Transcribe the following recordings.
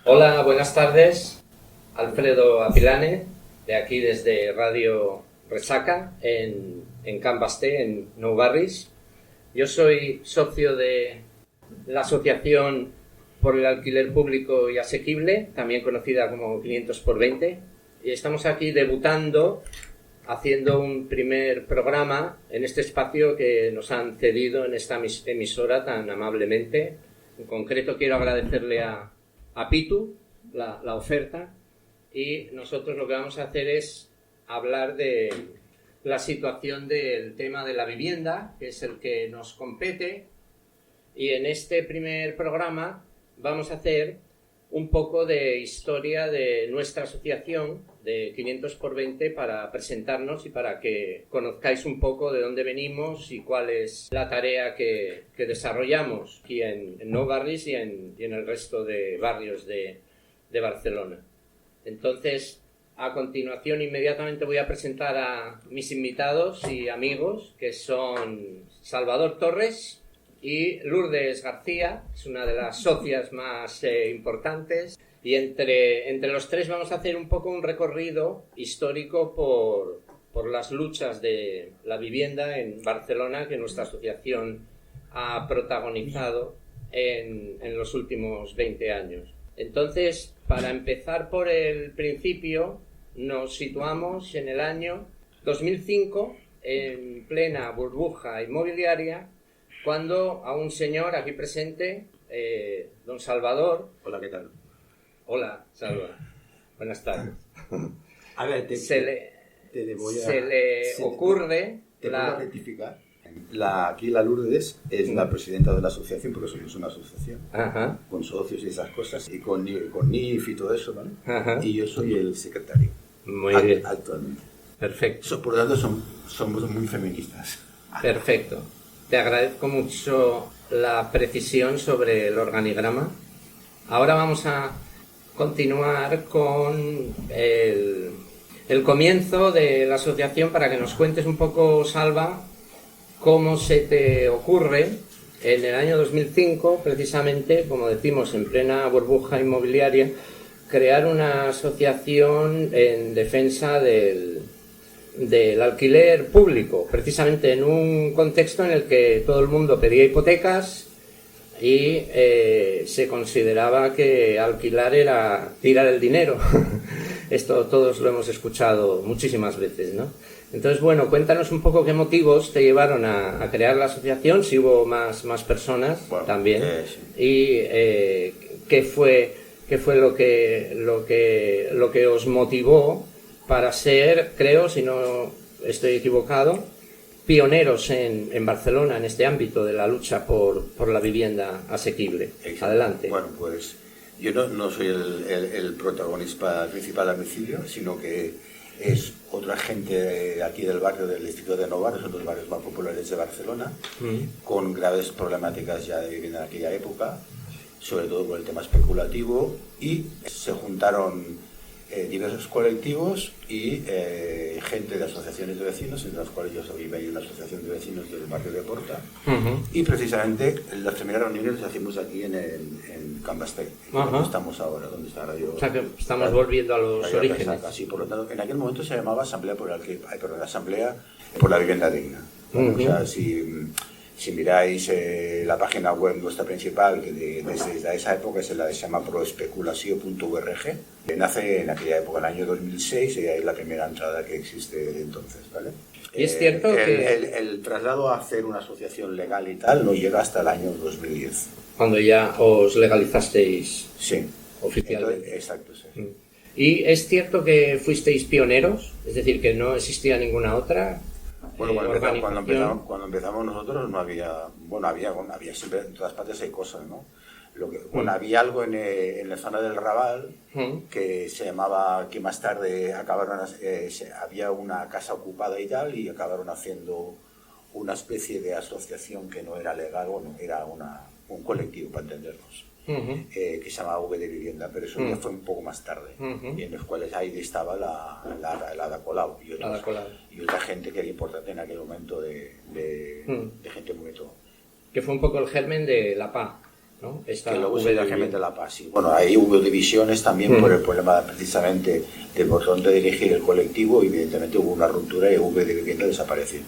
Hola, buenas tardes. Alfredo Apilane, de aquí desde Radio Resaca, en Can Basté, en Nou Barris. Yo soy socio de la Asociación por el Alquiler Público y Asequible, también conocida como 500x20, y estamos aquí debutando, haciendo un primer programa en este espacio que nos han cedido en esta emisora tan amablemente. En concreto quiero agradecerle a Pitu la oferta, y nosotros lo que vamos a hacer es hablar de la situación del tema de la vivienda, que es el que nos compete, y en este primer programa vamos a hacer un poco de historia de nuestra asociación de 500x20 para presentarnos y para que conozcáis un poco de dónde venimos y cuál es la tarea que desarrollamos aquí en Nou Barris y en el resto de barrios de Barcelona. Entonces, a continuación, inmediatamente voy a presentar a mis invitados y amigos, que son Salvador Torres y Lourdes García, es una de las socias más importantes, y entre los tres vamos a hacer un poco un recorrido histórico por las luchas de la vivienda en Barcelona que nuestra asociación ha protagonizado en los últimos 20 años. Entonces, para empezar por el principio, nos situamos en el año 2005, en plena burbuja inmobiliaria, cuando a un señor aquí presente, don Salvador... Hola, ¿qué tal? Hola, Salvador. Buenas tardes. A ver, se le ocurre... Te voy a rectificar. Aquí la Lourdes es la presidenta de la asociación, porque somos una asociación, Ajá. con socios y esas cosas, y con NIF y todo eso, ¿vale? Ajá. Y yo soy el secretario. Muy bien. Actualmente. Perfecto. Por lo tanto, somos muy feministas. Perfecto. Te agradezco mucho la precisión sobre el organigrama. Ahora vamos a continuar con el comienzo de la asociación para que nos cuentes un poco, Salva, cómo se te ocurre en el año 2005, precisamente, como decimos, en plena burbuja inmobiliaria, crear una asociación en defensa del alquiler público, precisamente en un contexto en el que todo el mundo pedía hipotecas y se consideraba que alquilar era tirar el dinero. Esto todos lo hemos escuchado muchísimas veces, ¿no? Entonces, bueno, cuéntanos un poco qué motivos te llevaron a crear la asociación, si hubo más personas, bueno, también, sí. Y qué fue lo que os motivó para ser, creo, si no estoy equivocado, pioneros en Barcelona en este ámbito de la lucha por la vivienda asequible. Exacto. Adelante. Bueno, pues yo no soy el protagonista principal al principio, sino que es otra gente aquí del barrio del distrito de Nou Barris, son los barrios más populares de Barcelona, con graves problemáticas ya de vivienda en aquella época, sobre todo por el tema especulativo, y se juntaron diversos colectivos y gente de asociaciones de vecinos, entre las cuales yo soy una asociación de vecinos del barrio de Porta, y precisamente las primeras reuniones las hacemos aquí en Can Basté, donde estamos ahora, donde está Radio. O sea que estamos volviendo a los orígenes. Resaca, sí, por lo tanto, en aquel momento se llamaba Asamblea Asamblea por la Vivienda Digna. O sea, si miráis la página web nuestra principal, que desde esa época es la que se llama proespeculació.org, que nace en aquella época, en el año 2006, y ahí es la primera entrada que existe de entonces, ¿vale? Y es cierto que el traslado a hacer una asociación legal y tal no llega hasta el año 2010. Cuando ya os legalizasteis. Sí. Oficialmente. Entonces, exacto, sí. ¿Y es cierto que fuisteis pioneros? Es decir, que no existía ninguna otra. Bueno, cuando empezamos nosotros no había, había siempre, en todas partes hay cosas, ¿no? Había algo en la zona del Raval que se llamaba, que más tarde había una casa ocupada y tal, y acabaron haciendo una especie de asociación que no era legal, era un colectivo, para entendernos, que se llamaba V de Vivienda, pero eso ya fue un poco más tarde, y en los cuales ahí estaba la Ada Colau y otra gente que era importante en aquel momento de gente muy todo. Que fue un poco el germen de la PA. ¿no? Que luego se de la paz. Sí. Bueno, ahí hubo divisiones también por el problema precisamente del botón de dirigir el colectivo y evidentemente hubo una ruptura y V de Vivienda desapareció.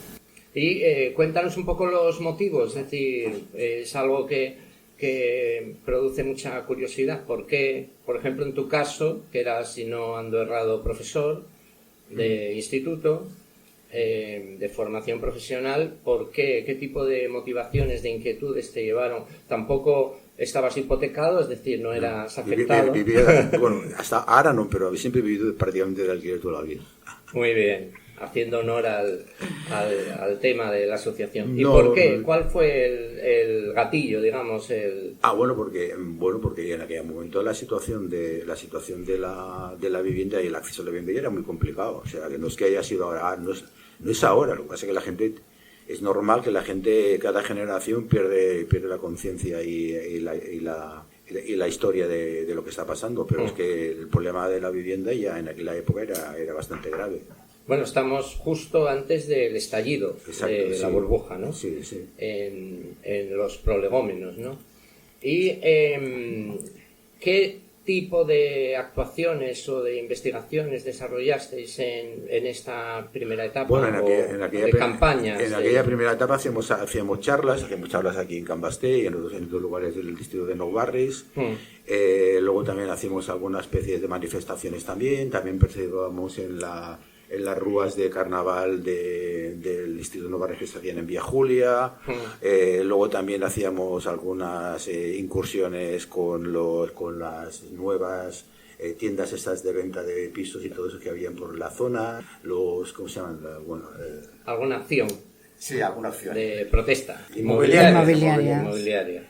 Y cuéntanos un poco los motivos, es decir, es algo que produce mucha curiosidad. ¿Por qué, por ejemplo, en tu caso, que eras, si no ando errado, profesor de instituto, de formación profesional, ¿por qué? ¿Qué tipo de motivaciones, de inquietudes te llevaron? Tampoco estabas hipotecado, es decir, no eras afectado. Bueno, hasta ahora no, pero siempre he vivido prácticamente de alquiler toda la vida. Muy bien, haciendo honor al tema de la asociación. ¿Y por qué? ¿Cuál fue el gatillo, digamos? Bueno, porque en aquel momento la situación de la vivienda y el acceso a la vivienda era muy complicado. O sea, que no es que haya sido ahora, no es ahora. Lo que pasa es que la gente, es normal que la gente, cada generación pierde la conciencia y la historia de lo que está pasando. Pero es que el problema de la vivienda ya en aquella época era bastante grave. Bueno, estamos justo antes del estallido. Exacto, de la burbuja, ¿no? Sí, sí. En los prolegómenos, ¿no? ¿Y qué tipo de actuaciones o de investigaciones desarrollasteis en esta primera etapa? Bueno, en campañas. En aquella primera etapa hacíamos charlas aquí en Can Basté y en otros lugares del distrito de Nou Barris. Luego también hacíamos alguna especie de manifestaciones también participábamos en las rúas de carnaval del distrito de Nou Barris que se hacían en Vía Julia. Luego también hacíamos algunas incursiones con las nuevas tiendas estas de venta de pisos y todo eso que habían por la zona. ¿Cómo se llaman? ¿Alguna acción? Sí, alguna acción. De protesta. Inmobiliaria.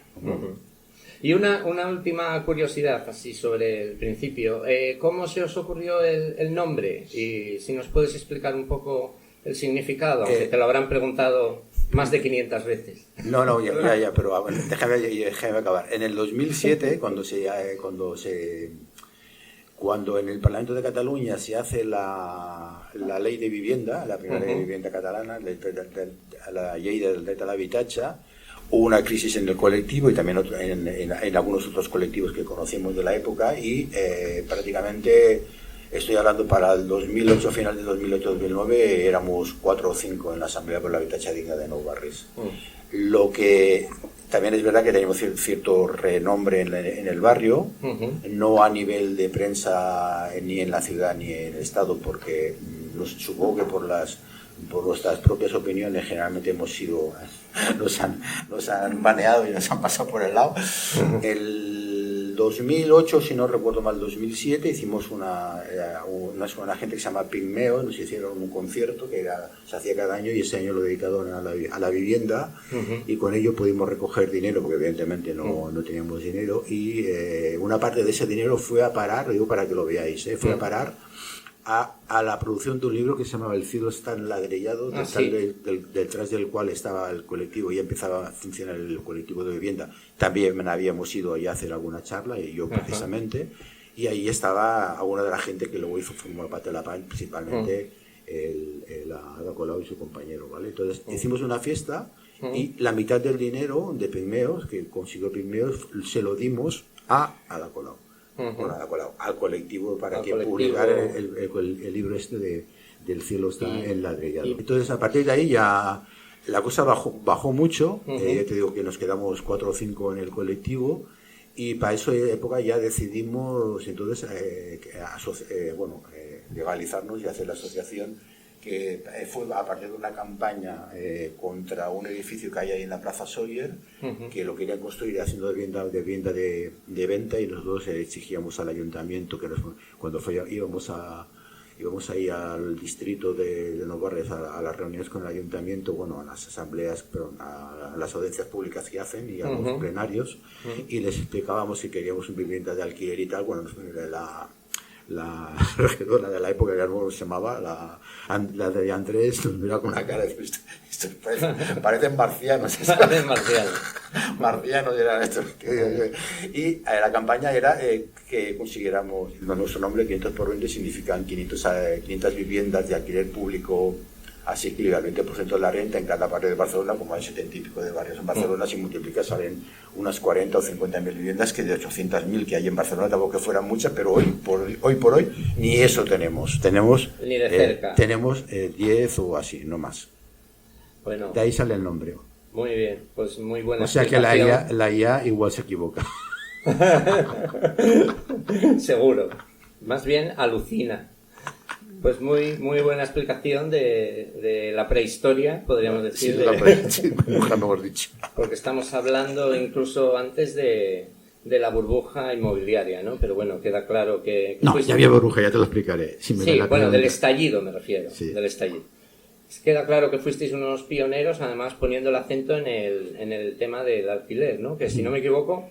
Y una última curiosidad así sobre el principio. ¿Cómo se os ocurrió el nombre? Y si nos puedes explicar un poco el significado, aunque te lo habrán preguntado más de 500 veces. No, ya, pero déjame acabar. En el 2007, cuando en el Parlamento de Cataluña se hace la ley de vivienda, la primera ley de vivienda catalana, la ley del dret a l'habitatge, hubo una crisis en el colectivo y también en algunos otros colectivos que conocemos de la época y prácticamente, estoy hablando para el 2008, final de 2008-2009, éramos 4 o 5 en la Asamblea por la Habitatge Digna de Nou Barris. Lo que también es verdad que teníamos cierto renombre en el barrio, no a nivel de prensa ni en la ciudad ni en el Estado, porque supongo que por nuestras propias opiniones generalmente nos han baneado y nos han pasado por el lado. El 2008, si no recuerdo mal, 2007, hicimos una gente que se llama Pigmeo, nos hicieron un concierto que se hacía cada año y ese año lo dedicaron a la vivienda y con ello pudimos recoger dinero, porque evidentemente no teníamos dinero y una parte de ese dinero fue a parar, lo digo para que lo veáis, fue a parar a la producción de un libro que se llamaba El cielo está enladrillado, detrás del cual estaba el colectivo, ya empezaba a funcionar el colectivo de vivienda. También habíamos ido allá a hacer alguna charla, y yo precisamente, y ahí estaba alguna de la gente que luego formó parte de la PAN, principalmente Ada Colau y su compañero, ¿vale? Entonces hicimos una fiesta y la mitad del dinero de Pigmeos, que consiguió Pigmeos, se lo dimos a Ada Colau. Al colectivo para que publicara el libro del cielo está enladrillado. Entonces a partir de ahí ya la cosa bajó mucho. Ya te digo que nos quedamos 4 o 5 en el colectivo y para esa época ya decidimos entonces legalizarnos y hacer la asociación, que fue a partir de una campaña contra un edificio que hay ahí en la Plaza Sóller, que lo querían construir haciendo de venta, y nosotros exigíamos al ayuntamiento que cuando íbamos ahí al distrito de Nou Barris a las reuniones con el ayuntamiento, a las asambleas, a las audiencias públicas que hacen y a los plenarios, y les explicábamos si queríamos una vivienda de alquiler y tal. La regidora de la época, que no se llamaba, la de Andrés, nos miraba con una cara de esto parecen marcianos. Parecen marcianos. Marcianos eran estos. Y la campaña era que consiguiéramos, nuestro nombre 500 por 20 significan 500 viviendas de alquiler público Así que el 20% de la renta en cada barrio de Barcelona, como hay 70 y pico de barrios en Barcelona, si multiplicas salen unas 40 o 50.000 viviendas, que de 800.000 que hay en Barcelona tampoco que fueran muchas, pero hoy por hoy ni eso tenemos. Ni de cerca. Tenemos 10 o así, no más. Bueno, de ahí sale el nombre. Muy bien, pues muy buena. O sea que la IA igual se equivoca. Seguro. Más bien alucina. Pues muy buena explicación de la prehistoria, podríamos decir. Sí, nunca mejor dicho. Porque estamos hablando incluso antes de la burbuja inmobiliaria, ¿no? Pero bueno, queda claro que no, ya había burbuja, ya te lo explicaré. Sí, bueno, del estallido me refiero. Sí. Del estallido. Queda claro que fuisteis unos pioneros, además poniendo el acento en el tema del alquiler, ¿no? Que si no me equivoco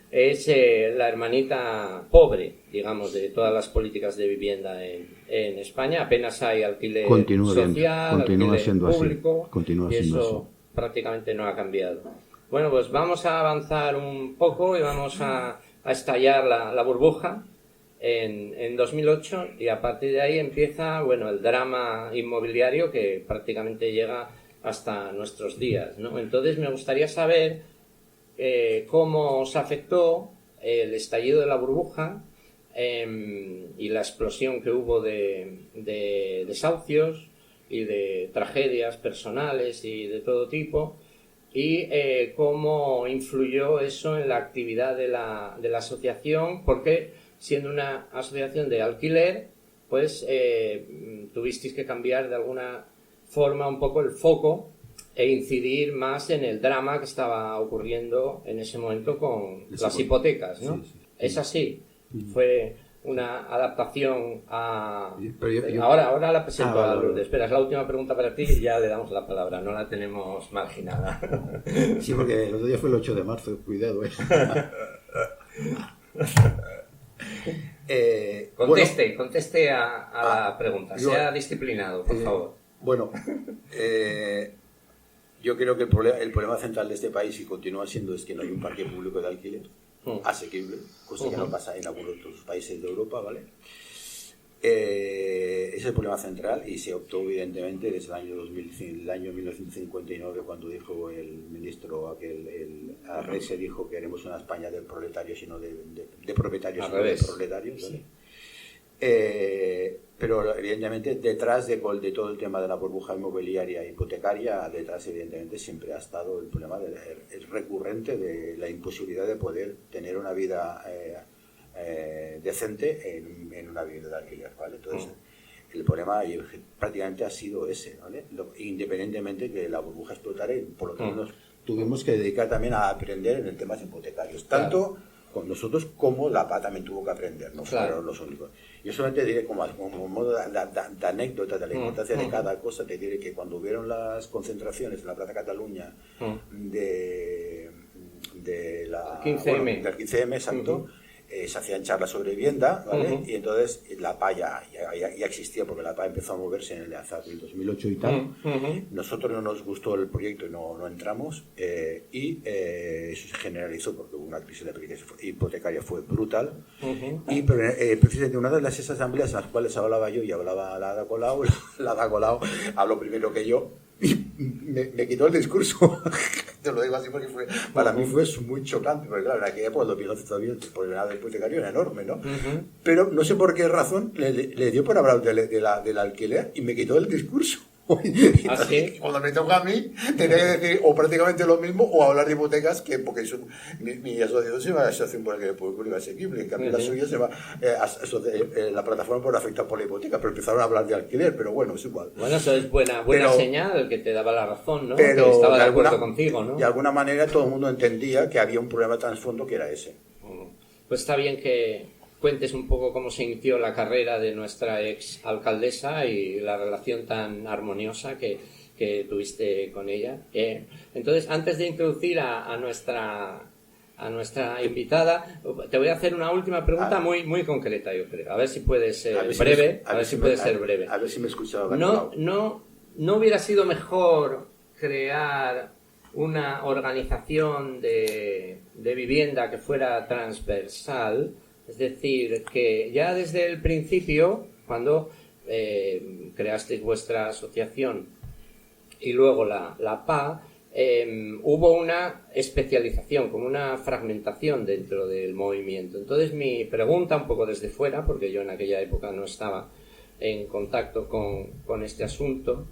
es la hermanita pobre, digamos, de todas las políticas de vivienda en España. Apenas hay alquiler social, alquiler público, y eso prácticamente no ha cambiado. Bueno, pues vamos a avanzar un poco y vamos a estallar la burbuja en 2008, y a partir de ahí empieza, bueno, el drama inmobiliario que prácticamente llega hasta nuestros días, ¿no? Entonces me gustaría saber cómo os afectó el estallido de la burbuja y la explosión que hubo de desahucios y de tragedias personales y de todo tipo, y cómo influyó eso en la actividad de la asociación, porque siendo una asociación de alquiler, pues tuvisteis que cambiar de alguna forma un poco el foco e incidir más en el drama que estaba ocurriendo en ese momento con las hipotecas, ¿no? Sí. ¿Es así? Fue una adaptación a... Ahora la presento a Lourdes. Espera, es la última pregunta para ti y ya le damos la palabra. No la tenemos marginada. Sí, porque el otro día fue el 8 de marzo. Cuidado, Conteste a la pregunta. Sea disciplinado, por favor. Bueno, yo creo que el problema central de este país, y continúa siendo, es que no hay un parque público de alquiler asequible, cosa que no pasa en algunos otros países de Europa, ¿vale? Es el problema central, y se optó evidentemente desde el año 1959, cuando dijo el ministro Arrese, dijo que haremos una España del proletario, sino de propietarios, sino de proletarios, ¿vale? Sí. Pero evidentemente detrás de todo el tema de la burbuja inmobiliaria hipotecaria, detrás evidentemente siempre ha estado el problema recurrente de la imposibilidad de poder tener una vida decente en una vivienda de alquiler, ¿vale? Entonces el problema prácticamente ha sido ese, ¿vale? Independientemente que la burbuja explotara, y por lo tanto nos tuvimos que dedicar también a aprender en temas hipotecarios, tanto con nosotros como la PA también tuvo que aprender, no fueron los únicos. Yo solamente diré como modo de anécdota de la importancia de cada cosa, te diré que cuando hubieron las concentraciones en la Plaza Cataluña del 15M, del 15M, exacto, se hacían charlas sobre vivienda, ¿vale? Y entonces la PA ya existía, porque la PA empezó a moverse en el 2008 y tal. Nosotros no nos gustó el proyecto y no entramos, y eso se generalizó porque hubo una crisis de hipotecaria fue brutal. Y precisamente una de esas asambleas en las cuales hablaba yo y hablaba la Ada Colau habló primero que yo y me quitó el discurso. Te lo digo así porque para mí fue muy chocante, porque claro, en aquella época el 2011 todavía el problema hipotecario era enorme, ¿no? Pero no sé por qué razón le dio por hablar del alquiler y me quitó el discurso. ¿Así? Cuando me toca a mí, tenía que decir o prácticamente lo mismo o hablar de hipotecas, porque mi asociación se llama Asociación por el Público Asequible, en cambio la suya se llama la plataforma por afectar por la hipoteca, pero empezaron a hablar de alquiler, pero bueno, es igual. Bueno, eso es buena señal, que te daba la razón, ¿no? Pero que estaba de acuerdo contigo, ¿no? De alguna manera todo el mundo entendía que había un problema de trasfondo que era ese. Pues está bien que cuentes un poco cómo se inició la carrera de nuestra ex alcaldesa y la relación tan armoniosa que tuviste con ella. Entonces, antes de introducir a nuestra invitada, te voy a hacer una última pregunta muy concreta, yo creo. A ver si puedes ser breve. A ver si me escuchaba. No hubiera sido mejor crear una organización de vivienda que fuera transversal. Es decir, que ya desde el principio, cuando creasteis vuestra asociación y luego la PA, hubo una especialización, como una fragmentación dentro del movimiento. Entonces mi pregunta, un poco desde fuera, porque yo en aquella época no estaba en contacto con este asunto,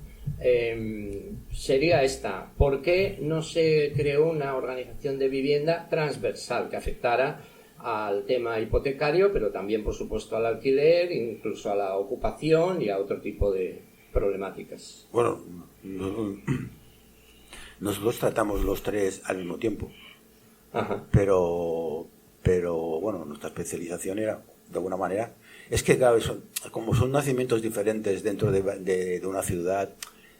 sería esta: ¿por qué no se creó una organización de vivienda transversal que afectara al tema hipotecario, pero también, por supuesto, al alquiler, incluso a la ocupación y a otro tipo de problemáticas? Bueno, nosotros tratamos los tres al mismo tiempo. Ajá. Pero bueno, nuestra especialización era, de alguna manera, es que claro, como son nacimientos diferentes dentro de una ciudad,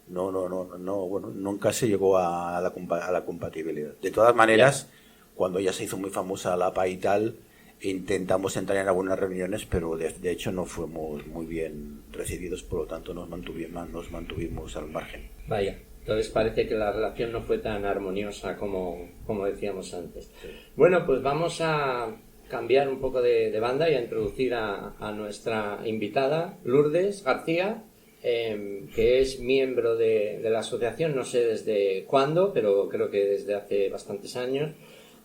bueno, nunca se llegó a la compatibilidad. De todas maneras, cuando ya se hizo muy famosa la PA y tal, intentamos entrar en algunas reuniones, pero de hecho no fuimos muy bien recibidos, por lo tanto nos mantuvimos al margen. Vaya, entonces parece que la relación no fue tan armoniosa como decíamos antes. Sí. Bueno, pues vamos a cambiar un poco de banda y a introducir a nuestra invitada, Lourdes García, que es miembro de la asociación, no sé desde cuándo, pero creo que desde hace bastantes años.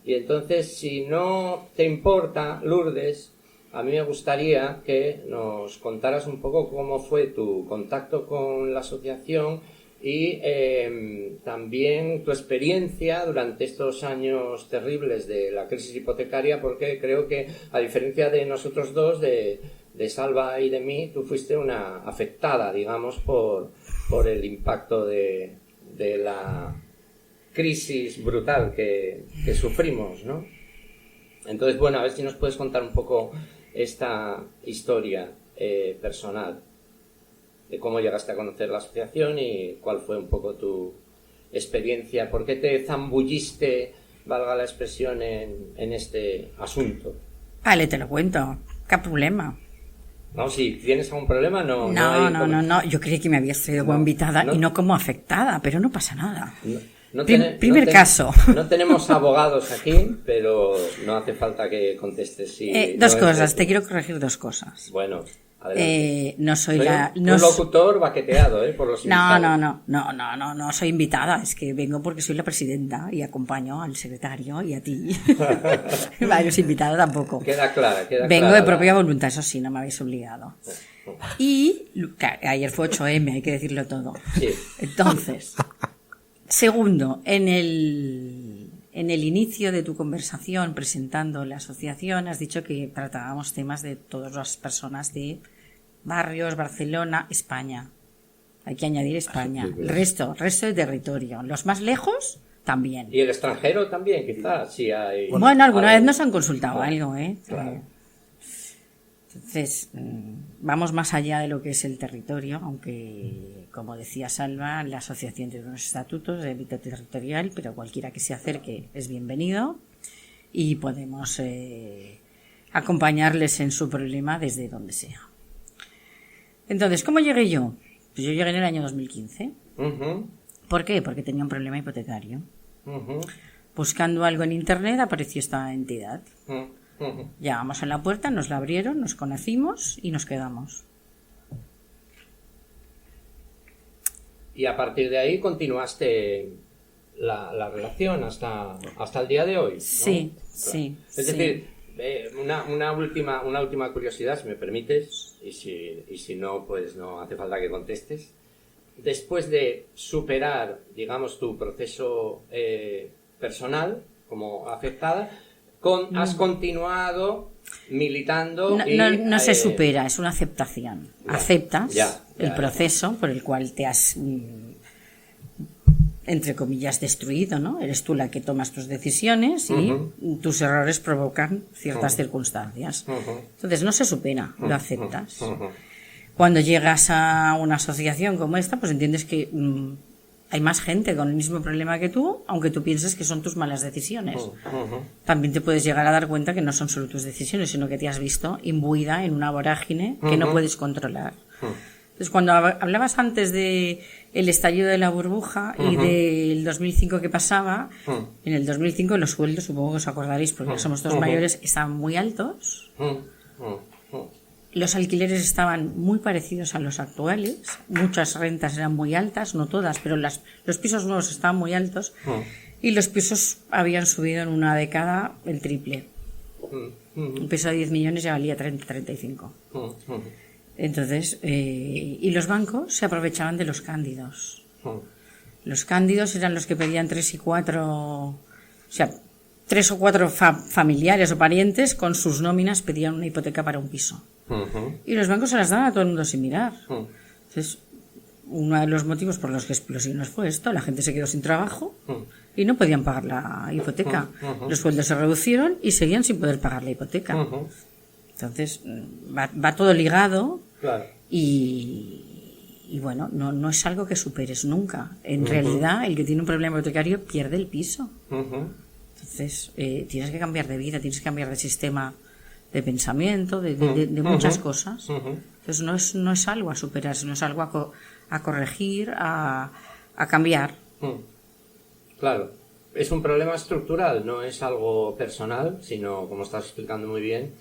Y entonces, si no te importa, Lourdes, a mí me gustaría que nos contaras un poco cómo fue tu contacto con la asociación y también tu experiencia durante estos años terribles de la crisis hipotecaria, porque creo que, a diferencia de nosotros dos, de Salva y de mí, tú fuiste una afectada, digamos, por el impacto de la crisis brutal que sufrimos, ¿no? Entonces, bueno, a ver si nos puedes contar un poco esta historia personal de cómo llegaste a conocer la asociación y cuál fue un poco tu experiencia, por qué te zambulliste, valga la expresión, en este asunto. Vale, te lo cuento, ¿qué problema? No, si tienes algún problema, no. No, yo creí que me habías traído como invitada y no como afectada, pero no pasa nada. Primer caso. No tenemos abogados aquí, pero no hace falta que contestes. Dos cosas, te quiero corregir dos cosas. Bueno, adelante. No soy un locutor baqueteado, por los invitados. No soy invitada, es que vengo porque soy la presidenta y acompaño al secretario y a ti. Varios invitados tampoco. Queda clara. Vengo de propia voluntad, eso sí, no me habéis obligado. Y ayer fue 8M, hay que decirlo todo. Sí. Entonces, segundo, en el inicio de tu conversación presentando la asociación has dicho que tratábamos temas de todas las personas de barrios, Barcelona, España. Hay que añadir España. El resto de territorio. Los más lejos, también. Y el extranjero también, quizás. Sí hay... Bueno, alguna vez nos han consultado algo, Claro. Entonces, vamos más allá de lo que es el territorio, aunque, como decía Salva, la asociación tiene unos estatutos de ámbito territorial, pero cualquiera que se acerque es bienvenido y podemos acompañarles en su problema desde donde sea. Entonces, ¿cómo llegué yo? Pues yo llegué en el año 2015. Uh-huh. ¿Por qué? Porque tenía un problema hipotecario. Uh-huh. Buscando algo en internet apareció esta entidad. Uh-huh. Llamamos a la puerta, nos la abrieron, nos conocimos y nos quedamos. Y a partir de ahí continuaste la relación hasta el día de hoy, ¿no? Sí, claro. Sí. Es decir, una última curiosidad, si me permites, y si no, pues no hace falta que contestes. Después de superar, digamos, tu proceso personal como afectada, has continuado militando. No se supera, es una aceptación. Aceptas el proceso por el cual te has, entre comillas, destruido, ¿no? Eres tú la que tomas tus decisiones y tus errores provocan ciertas circunstancias. Entonces no se supera, lo aceptas. Cuando llegas a una asociación como esta, pues entiendes que hay más gente con el mismo problema que tú, aunque tú pienses que son tus malas decisiones. También te puedes llegar a dar cuenta que no son solo tus decisiones, sino que te has visto imbuida en una vorágine que no puedes controlar. Entonces, cuando hablabas antes de el estallido de la burbuja y del 2005 que pasaba, en el 2005 los sueldos, supongo que os acordaréis, porque somos todos mayores, estaban muy altos. los alquileres estaban muy parecidos a los actuales, muchas rentas eran muy altas, no todas, pero los pisos nuevos estaban muy altos y los pisos habían subido en una década el triple. Un piso de 10 millones ya valía 30, 35. Entonces, y los bancos se aprovechaban de los cándidos. Los cándidos eran los que pedían 3 y 4, o sea, 3 o 4 familiares o parientes con sus nóminas pedían una hipoteca para un piso. Y los bancos se las daban a todo el mundo sin mirar. Entonces, uno de los motivos por los que explosiones fue esto: la gente se quedó sin trabajo y no podían pagar la hipoteca. Los sueldos se reducieron y seguían sin poder pagar la hipoteca. Entonces, va todo ligado. Claro. Y bueno, no es algo que superes nunca. En realidad, el que tiene un problema hipotecario pierde el piso. Entonces, tienes que cambiar de vida, tienes que cambiar de sistema de pensamiento, de muchas cosas. Entonces, no es algo a superar, sino es algo a corregir, a cambiar. Claro. Es un problema estructural, no es algo personal, sino, como estás explicando muy bien,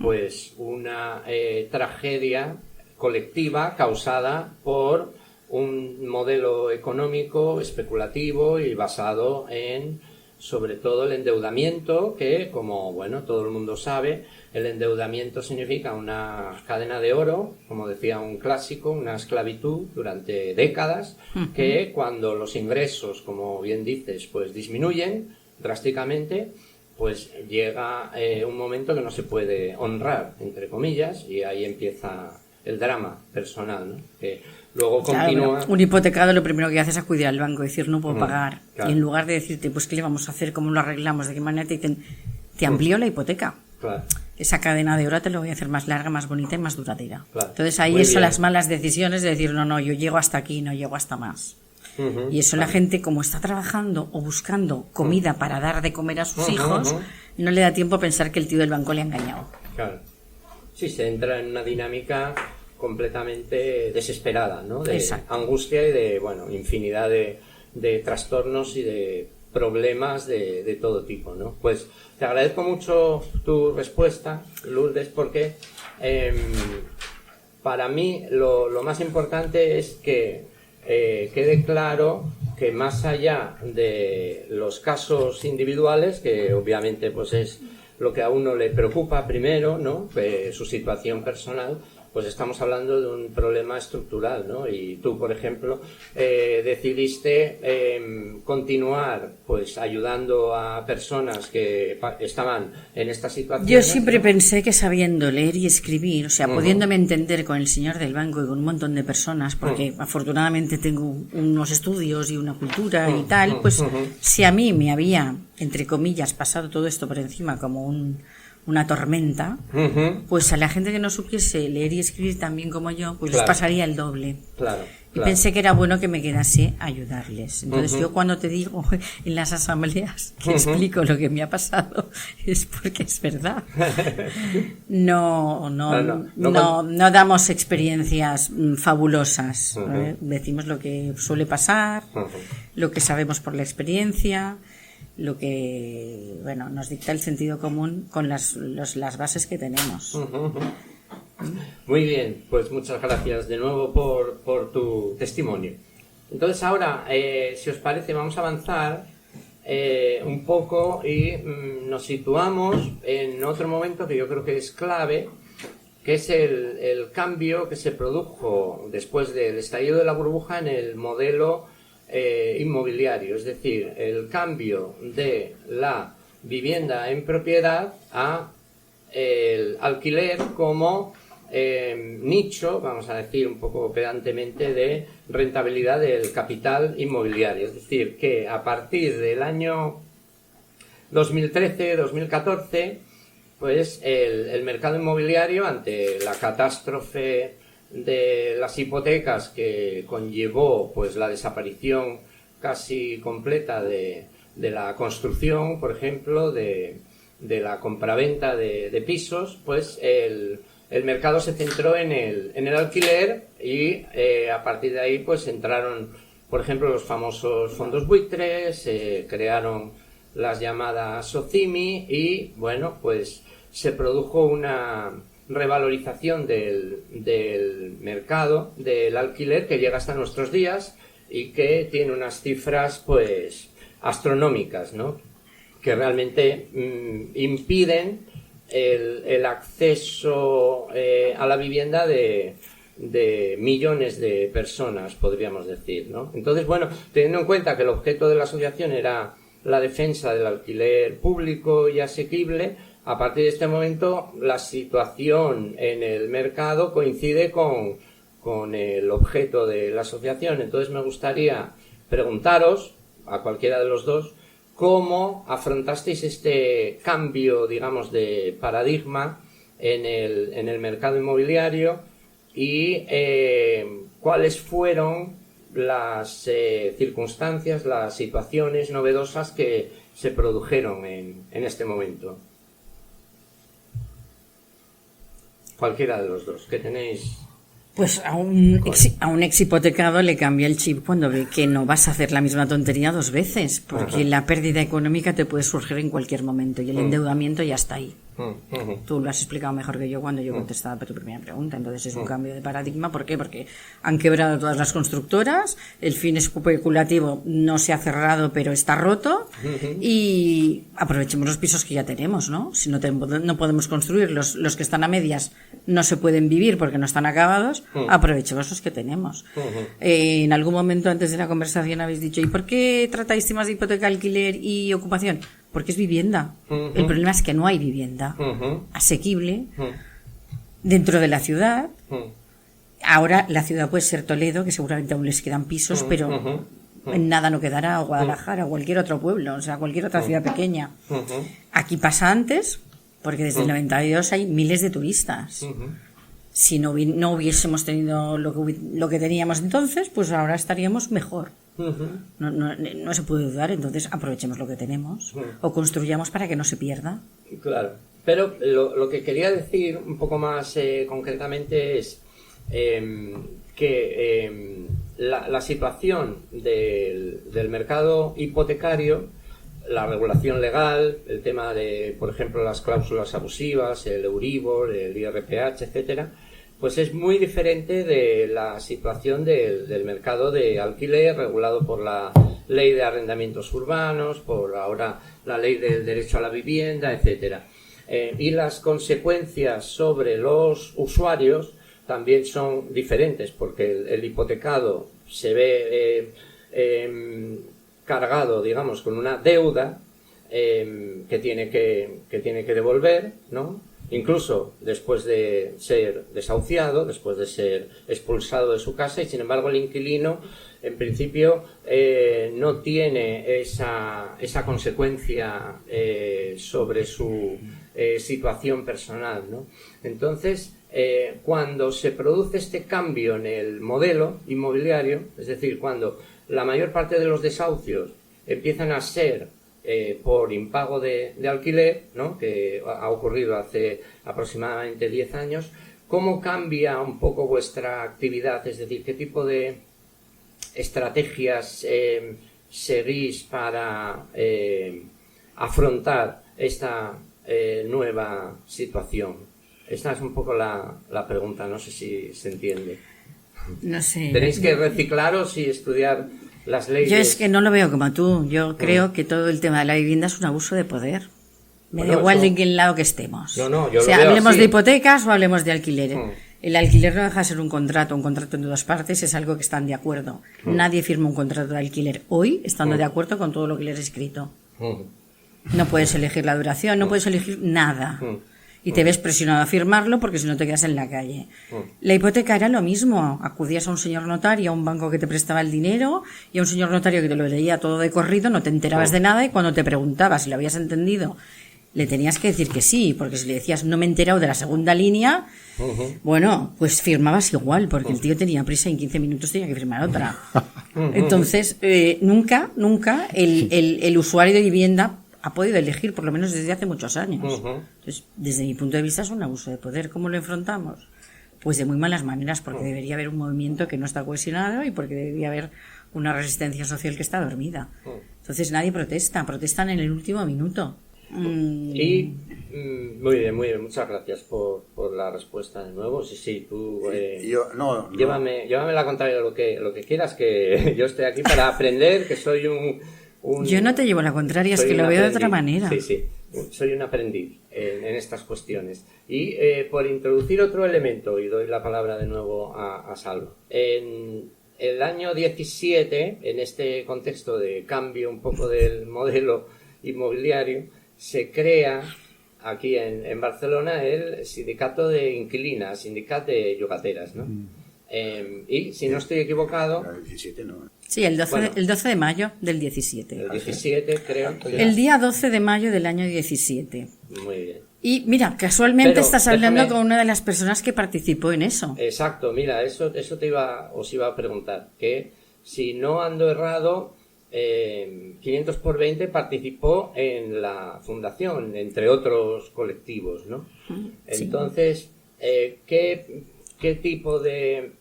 pues una tragedia colectiva causada por un modelo económico especulativo y basado en, sobre todo, el endeudamiento, que, como bueno, todo el mundo sabe, el endeudamiento significa una cadena de oro, como decía un clásico, una esclavitud durante décadas, que cuando los ingresos, como bien dices, pues disminuyen drásticamente, pues llega un momento que no se puede honrar, entre comillas, y ahí empieza el drama personal, ¿no? Que luego continúa. Claro, un hipotecado lo primero que hace es acudir al banco y decir no puedo pagar. Claro. Y en lugar de decirte, pues qué le vamos a hacer, cómo lo arreglamos, de qué manera te amplío la hipoteca. Claro. Esa cadena de oro te lo voy a hacer más larga, más bonita y más duradera. Claro. Entonces ahí son las malas decisiones de decir no, yo llego hasta aquí, no llego hasta más. Y eso la gente, como está trabajando o buscando comida para dar de comer a sus hijos, no le da tiempo a pensar que el tío del banco le ha engañado. Claro. Sí, se entra en una dinámica completamente desesperada, ¿no? De angustia y de, bueno, infinidad de trastornos y de problemas de todo tipo, ¿no? Pues te agradezco mucho tu respuesta, Lourdes, porque para mí lo más importante es que quede claro que más allá de los casos individuales, que obviamente pues es lo que a uno le preocupa primero, ¿no? Su situación personal, pues estamos hablando de un problema estructural, ¿no? Y tú, por ejemplo, decidiste continuar pues ayudando a personas que estaban en esta situación. Yo siempre pensé que sabiendo leer y escribir, o sea, pudiéndome entender con el señor del banco y con un montón de personas, porque afortunadamente tengo unos estudios y una cultura y tal, pues si a mí me había, entre comillas, pasado todo esto por encima como una tormenta, pues a la gente que no supiese leer y escribir tan bien como yo, pues les pasaría el doble. Y pensé que era bueno que me quedase a ayudarles. Entonces yo cuando te digo en las asambleas que explico lo que me ha pasado, es porque es verdad. No damos experiencias fabulosas. Decimos lo que suele pasar, lo que sabemos por la experiencia, lo que nos dicta el sentido común con las bases que tenemos. Muy bien, pues muchas gracias de nuevo por tu testimonio. Entonces ahora, si os parece, vamos a avanzar un poco y nos situamos en otro momento que yo creo que es clave, que es el cambio que se produjo después del estallido de la burbuja en el modelo inmobiliario, es decir, el cambio de la vivienda en propiedad a el alquiler como nicho, vamos a decir un poco pedantemente, de rentabilidad del capital inmobiliario. Es decir, que a partir del año 2013-2014, pues el mercado inmobiliario, ante la catástrofe de las hipotecas que conllevó pues la desaparición casi completa de la construcción, por ejemplo, de la compraventa de pisos, pues el mercado se centró en el alquiler y a partir de ahí pues entraron, por ejemplo, los famosos fondos buitres, crearon las llamadas SOCIMI y bueno, pues se produjo una revalorización del mercado del alquiler que llega hasta nuestros días y que tiene unas cifras pues astronómicas, ¿no? Que realmente impiden el acceso a la vivienda de millones de personas, podríamos decir, ¿no? Entonces, bueno, teniendo en cuenta que el objeto de la asociación era la defensa del alquiler público y asequible, a partir de este momento la situación en el mercado coincide con el objeto de la asociación. Entonces me gustaría preguntaros, a cualquiera de los dos, cómo afrontasteis este cambio, digamos, de paradigma en el mercado inmobiliario y cuáles fueron las circunstancias, las situaciones novedosas que se produjeron en este momento. Cualquiera de los dos, que tenéis. Pues a un ex hipotecado le cambia el chip cuando ve que no vas a hacer la misma tontería 2 veces, porque la pérdida económica te puede surgir en cualquier momento y el endeudamiento ya está ahí. Tú lo has explicado mejor que yo cuando yo contestaba tu primera pregunta. Entonces es un cambio de paradigma. ¿Por qué? Porque han quebrado todas las constructoras, el fin especulativo no se ha cerrado pero está roto y aprovechemos los pisos que ya tenemos, ¿no? Si no podemos construir, los que están a medias no se pueden vivir porque no están acabados, aprovechemos los que tenemos. En algún momento antes de la conversación habéis dicho, ¿y por qué tratáis temas de hipoteca, alquiler y ocupación? Porque es vivienda. El problema es que no hay vivienda asequible dentro de la ciudad. Ahora la ciudad puede ser Toledo, que seguramente aún les quedan pisos, pero en nada no quedará, o Guadalajara, o cualquier otro pueblo, o sea, cualquier otra ciudad pequeña. Aquí pasa antes, porque desde el 92 hay miles de turistas. Si no hubiésemos tenido lo que teníamos entonces, pues ahora estaríamos mejor. No se puede dudar, entonces aprovechemos lo que tenemos o construyamos para que no se pierda. Claro, pero lo que quería decir un poco más concretamente es que la situación del mercado hipotecario, la regulación legal, el tema de, por ejemplo, las cláusulas abusivas, el Euribor, el IRPH, etcétera, pues es muy diferente de la situación del mercado de alquiler regulado por la ley de arrendamientos urbanos, por ahora la ley del derecho a la vivienda, etcétera. Y las consecuencias sobre los usuarios también son diferentes, porque el hipotecado se ve cargado, digamos, con una deuda que tiene que devolver, ¿no? Incluso después de ser desahuciado, después de ser expulsado de su casa, y sin embargo el inquilino en principio no tiene esa consecuencia sobre su situación personal, ¿no? Entonces, cuando se produce este cambio en el modelo inmobiliario, es decir, cuando la mayor parte de los desahucios empiezan a ser por impago de alquiler, ¿no?, que ha ocurrido hace aproximadamente 10 años, ¿cómo cambia un poco vuestra actividad? Es decir, ¿qué tipo de estrategias seguís para afrontar esta nueva situación? Esta es un poco la pregunta, no sé si se entiende. No sé. ¿Tenéis que reciclaros y estudiar las leyes? Yo es que no lo veo como tú. Yo creo que todo el tema de la vivienda es un abuso de poder. Me da igual de en qué lado que estemos. Yo o sea, lo veo hablemos así. de hipotecas o hablemos de alquileres. El alquiler no deja de ser un contrato en 2 partes es algo que están de acuerdo. Nadie firma un contrato de alquiler hoy estando de acuerdo con todo lo que le has escrito. No puedes elegir la duración, no puedes elegir nada. Y te ves presionado a firmarlo porque si no te quedas en la calle. La hipoteca era lo mismo. Acudías a un señor notario, a un banco que te prestaba el dinero y a un señor notario que te lo leía todo de corrido, no te enterabas de nada y cuando te preguntaba si lo habías entendido le tenías que decir que sí, porque si le decías no me he enterado de la segunda línea, bueno, pues firmabas igual, porque el tío tenía prisa y en 15 minutos tenía que firmar otra. Entonces, nunca el usuario de vivienda ha podido elegir, por lo menos desde hace muchos años. Entonces, desde mi punto de vista es un abuso de poder. ¿Cómo lo enfrentamos? Pues de muy malas maneras, porque debería haber un movimiento que no está cohesionado y porque debería haber una resistencia social que está dormida. Entonces nadie protesta, protestan en el último minuto. Y muy bien, muchas gracias por la respuesta de nuevo. Sí, tú llévame la contraria de lo que quieras, que yo estoy aquí para aprender, que soy Yo no te llevo la contraria, es que lo veo de otra manera. Sí, soy un aprendiz en estas cuestiones. Y por introducir otro elemento, y doy la palabra de nuevo a Salva. En el año 17, en este contexto de cambio un poco del modelo inmobiliario, se crea aquí en Barcelona el sindicato de inquilinas, sindicat de llogateras, ¿no? Y si no estoy equivocado... El 17 no. Sí, el 12 de mayo del 17. El 17, creo. El día 12 de mayo del año 17. Muy bien. Y mira, casualmente Pero, estás hablando con una de las personas que participó en eso. Exacto, mira, eso os iba a preguntar, que si no ando errado, 500x20 participó en la fundación, entre otros colectivos, ¿no? Sí. Entonces, ¿qué tipo de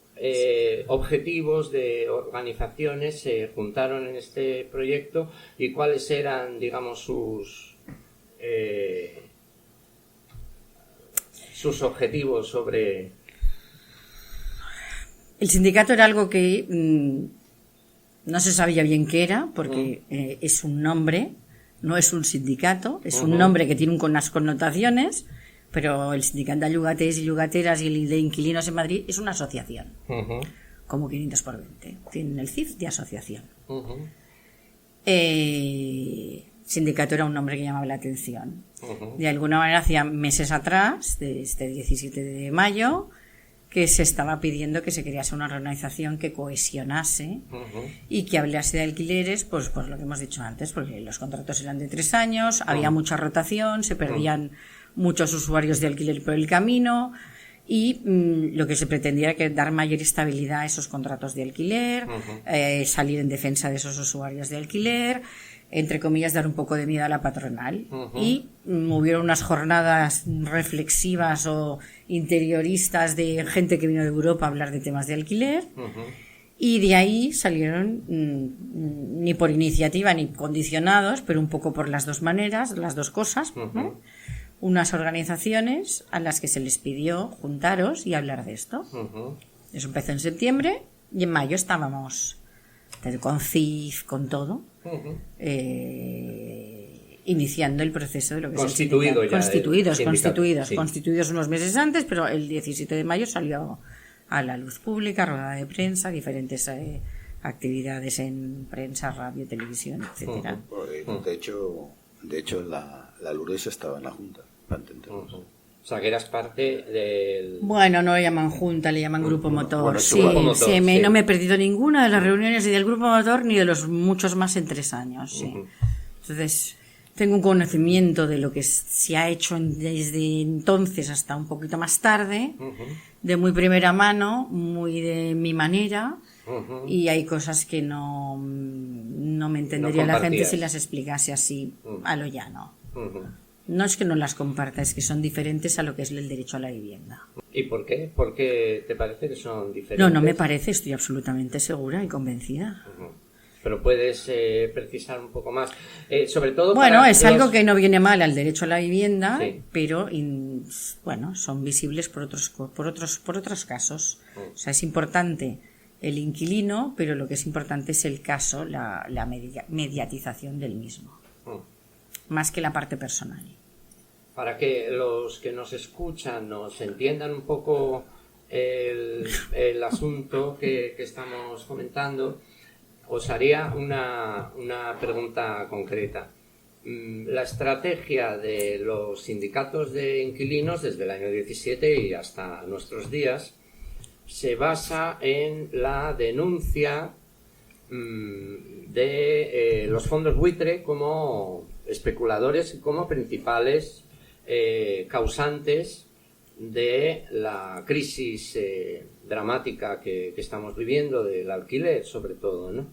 objetivos de organizaciones se juntaron en este proyecto y cuáles eran, digamos, sus objetivos sobre... El sindicato era algo que no se sabía bien qué era, porque es un nombre, no es un sindicato, es un nombre que tiene unas connotaciones, pero el sindicato de llogaters y llogateras y el de inquilinos en Madrid es una asociación, como 500x20. Tienen el CIF de asociación. Sindicato era un nombre que llamaba la atención. De alguna manera, hacía meses atrás, de este 17 de mayo, que se estaba pidiendo que se crease una organización que cohesionase y que hablase de alquileres, pues lo que hemos dicho antes, porque los contratos eran de 3 años, había mucha rotación, se perdían muchos usuarios de alquiler por el camino y lo que se pretendía era dar mayor estabilidad a esos contratos de alquiler, salir en defensa de esos usuarios de alquiler, entre comillas, dar un poco de miedo a la patronal. Y hubieron unas jornadas reflexivas o interioristas de gente que vino de Europa a hablar de temas de alquiler. Y de ahí salieron, ni por iniciativa ni condicionados, pero un poco por las dos maneras, las dos cosas, ¿no? Unas organizaciones a las que se les pidió juntaros y hablar de esto. Eso empezó en septiembre y en mayo estábamos con CIF, con todo, iniciando el proceso de lo que Constituido es el sindicato. Constituidos unos meses antes, pero el 17 de mayo salió a la luz pública, rueda de prensa, diferentes actividades en prensa, radio, televisión, etcétera. De hecho la Lourdes estaba en la Junta, para entendernos. O sea, que eras parte del... Bueno, no le llaman junta, le llaman grupo motor. Bueno, sí, no me he perdido ninguna de las reuniones ni del grupo motor ni de los muchos más en 3 años. Sí. Entonces, tengo un conocimiento de lo que se ha hecho desde entonces hasta un poquito más tarde, de muy primera mano, muy de mi manera, y hay cosas que no me entendería la gente si las explicase así a lo llano. No es que no las comparta, es que son diferentes a lo que es el derecho a la vivienda. ¿Y por qué? ¿Por qué te parece que son diferentes? No me parece, estoy absolutamente segura y convencida. Pero puedes precisar un poco más. Sobre todo bueno, es algo que no viene mal al derecho a la vivienda, sí, pero son visibles por otros casos. O sea, es importante el inquilino, pero lo que es importante es el caso, la mediatización del mismo. Más que la parte personal. Para que los que nos escuchan nos entiendan un poco el asunto que estamos comentando, os haría una pregunta concreta. La estrategia de los sindicatos de inquilinos desde el año 17 y hasta nuestros días se basa en la denuncia de los fondos buitre como especuladores y como principales causantes de la crisis dramática que estamos viviendo del alquiler, sobre todo, ¿no?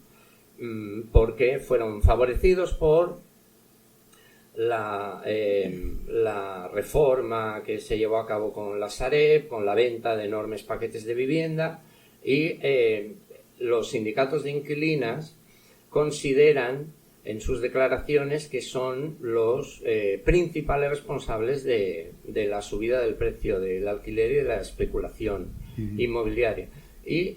Porque fueron favorecidos por la reforma que se llevó a cabo con la Sareb, con la venta de enormes paquetes de vivienda, y los sindicatos de inquilinas consideran en sus declaraciones que son los principales responsables de la subida del precio del alquiler y de la especulación inmobiliaria. Y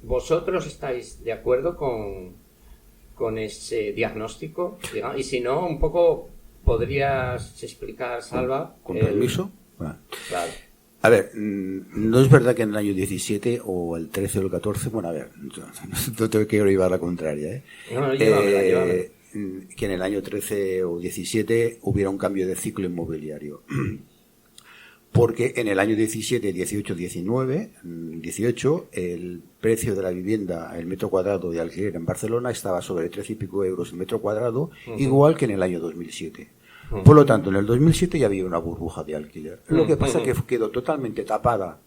¿vosotros estáis de acuerdo con ese diagnóstico? Y si no, un poco podrías explicar, Salva. ¿Con permiso? Claro. A ver, no es verdad que en el año 17 o el 13 o el 14, bueno, a ver, no te quiero llevar la contraria, ¿eh? No, llévamela. Que en el año 13 o 17 hubiera un cambio de ciclo inmobiliario. Porque en el año 17, 18, 19, 18, el precio de la vivienda, el metro cuadrado de alquiler en Barcelona estaba sobre 13 y pico euros el metro cuadrado, igual que en el año 2007. Por lo tanto, en el 2007 ya había una burbuja de alquiler. Lo que pasa es que quedó totalmente tapada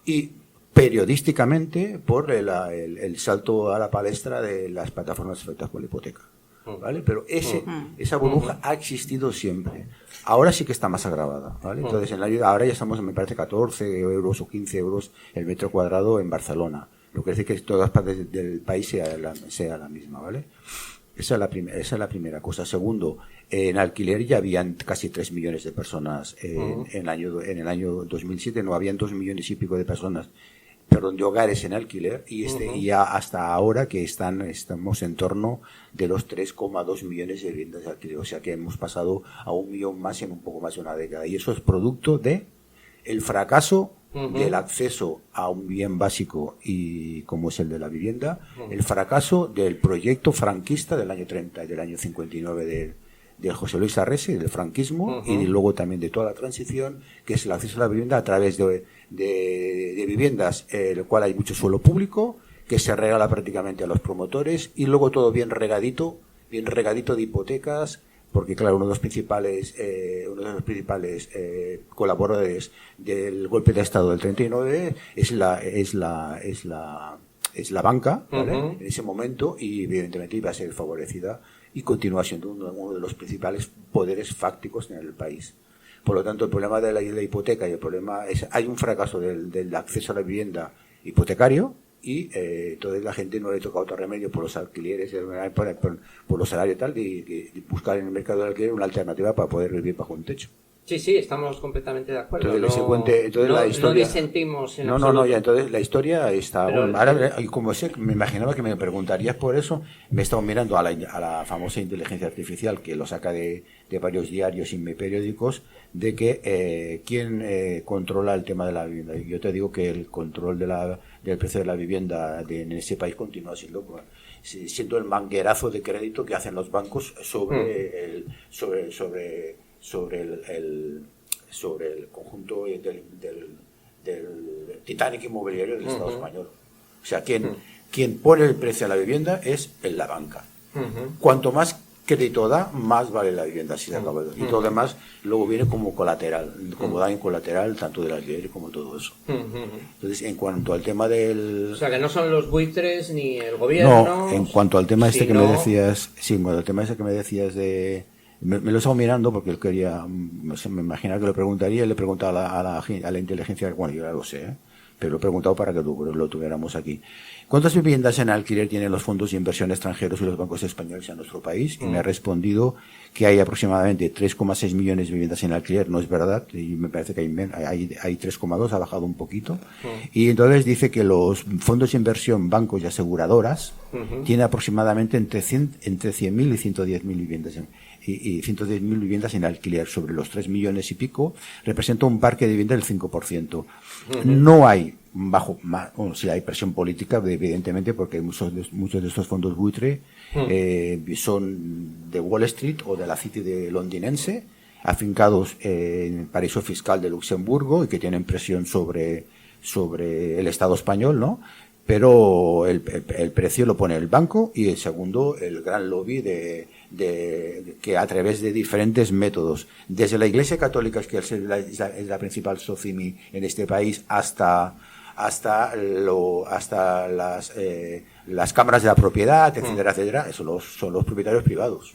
y periodísticamente por el salto a la palestra de las plataformas afectadas por la hipoteca. ¿Vale? Pero esa burbuja ha existido siempre. Ahora sí que está más agravada, ¿vale? Entonces, ahora ya estamos, me parece, 14 euros o 15 euros el metro cuadrado en Barcelona. Lo que hace que todas partes del país sea la misma, ¿vale? Esa es la primera cosa. Segundo, en alquiler ya habían casi 3 millones de personas en el año 2007, no habían 2 millones y pico de personas, de hogares en alquiler, y ya hasta ahora que estamos en torno de los 3,2 millones de viviendas de alquiler, o sea que hemos pasado a 1 millón más en un poco más de una década, y eso es producto de el fracaso del acceso a un bien básico y como es el de la vivienda, el fracaso del proyecto franquista del año 30 y del año 59 de José Luis Arrese, del franquismo, y luego también de toda la transición, que es el acceso a la vivienda a través de viviendas, en el cual hay mucho suelo público, que se regala prácticamente a los promotores, y luego todo bien regadito de hipotecas, porque claro, uno de los principales colaboradores del golpe de Estado del 39 es la banca, ¿vale? En ese momento, y evidentemente iba a ser favorecida y continúa siendo uno de los principales poderes fácticos en el país. Por lo tanto, el problema de la hipoteca y el problema es hay un fracaso del acceso a la vivienda hipotecario, y entonces la gente no le toca otro remedio por los alquileres, por los salarios y tal, de buscar en el mercado del alquiler una alternativa para poder vivir bajo un techo. Sí, estamos completamente de acuerdo. Entonces, la historia, no disentimos en absoluto. Ya, entonces la historia está... Bueno, ahora, como sé, me imaginaba que me preguntarías por eso, me he estado mirando a la famosa inteligencia artificial, que lo saca de varios diarios y periódicos, de que quién controla el tema de la vivienda. Y yo te digo que el control del precio de la vivienda en ese país continúa siendo el manguerazo de crédito que hacen los bancos sobre el conjunto del Titanic inmobiliario del Estado español. O sea, quien pone el precio a la vivienda es la banca. Cuanto más crédito da, más vale la vivienda, así de acabado. Y todo lo demás luego viene como colateral, como daño colateral, tanto del alquiler como todo eso. Entonces, en cuanto al tema del... O sea, que no son los buitres ni el gobierno... No, en cuanto al tema que me decías... Sí, en cuanto al tema que me decías de... Me lo he estado mirando porque él quería... me imaginaba que lo preguntaría, y le preguntaba a la inteligencia... Bueno, yo ya lo sé, pero lo he preguntado para que lo tuviéramos aquí. ¿Cuántas viviendas en alquiler tienen los fondos de inversión extranjeros y los bancos españoles en nuestro país? Y me ha respondido que hay aproximadamente 3,6 millones de viviendas en alquiler. No es verdad, y me parece que hay 3,2, ha bajado un poquito. Y entonces dice que los fondos de inversión, bancos y aseguradoras tienen aproximadamente entre 100.000 y 110.000 viviendas y 110.000 viviendas en alquiler. Sobre los 3 millones y pico representa un parque de vivienda del 5%. No hay sí hay presión política, evidentemente, porque muchos de estos fondos buitre son de Wall Street o de la City de londinense, afincados en el paraíso fiscal de Luxemburgo, y que tienen presión sobre el Estado español, ¿no? Pero el precio lo pone el banco, y el segundo, el gran lobby que a través de diferentes métodos, desde la Iglesia Católica, que es la principal socimi en este país, hasta las cámaras de la propiedad, etcétera, eso son los propietarios privados.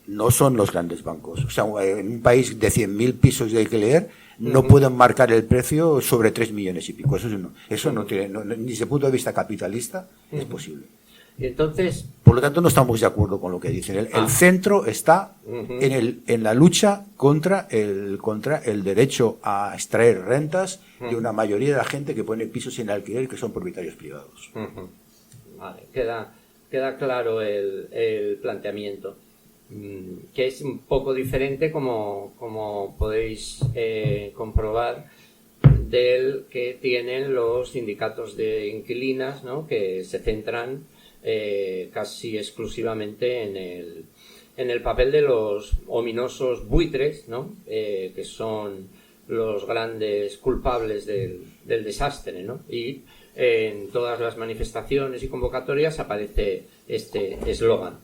No son los grandes bancos. O sea, en un país de 100.000 pisos de alquiler no pueden marcar el precio sobre 3 millones y pico. Eso no tiene, ni desde el punto de vista capitalista es posible. Y entonces... Por lo tanto, no estamos de acuerdo con lo que dicen. El centro está en la lucha contra el derecho a extraer rentas de una mayoría de la gente que pone pisos en alquiler y que son propietarios privados. Vale, queda claro el planteamiento, que es un poco diferente, como podéis comprobar, del que tienen los sindicatos de inquilinas, ¿no? Que se centran casi exclusivamente en el papel de los ominosos buitres, ¿no? Que son los grandes culpables del desastre, ¿no? Y en todas las manifestaciones y convocatorias aparece este eslogan.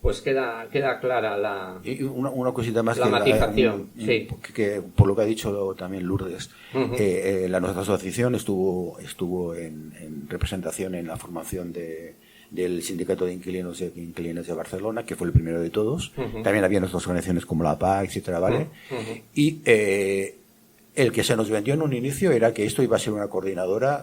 Pues queda clara y una cosita más, la matización. Sí. Que por lo que ha dicho también Lourdes, nuestra asociación estuvo en representación en la formación del Sindicato de Inquilinos e Inquilinas de Barcelona, que fue el primero de todos. También había otras organizaciones como la PA, etcétera, ¿vale? Y el que se nos vendió en un inicio era que esto iba a ser una coordinadora,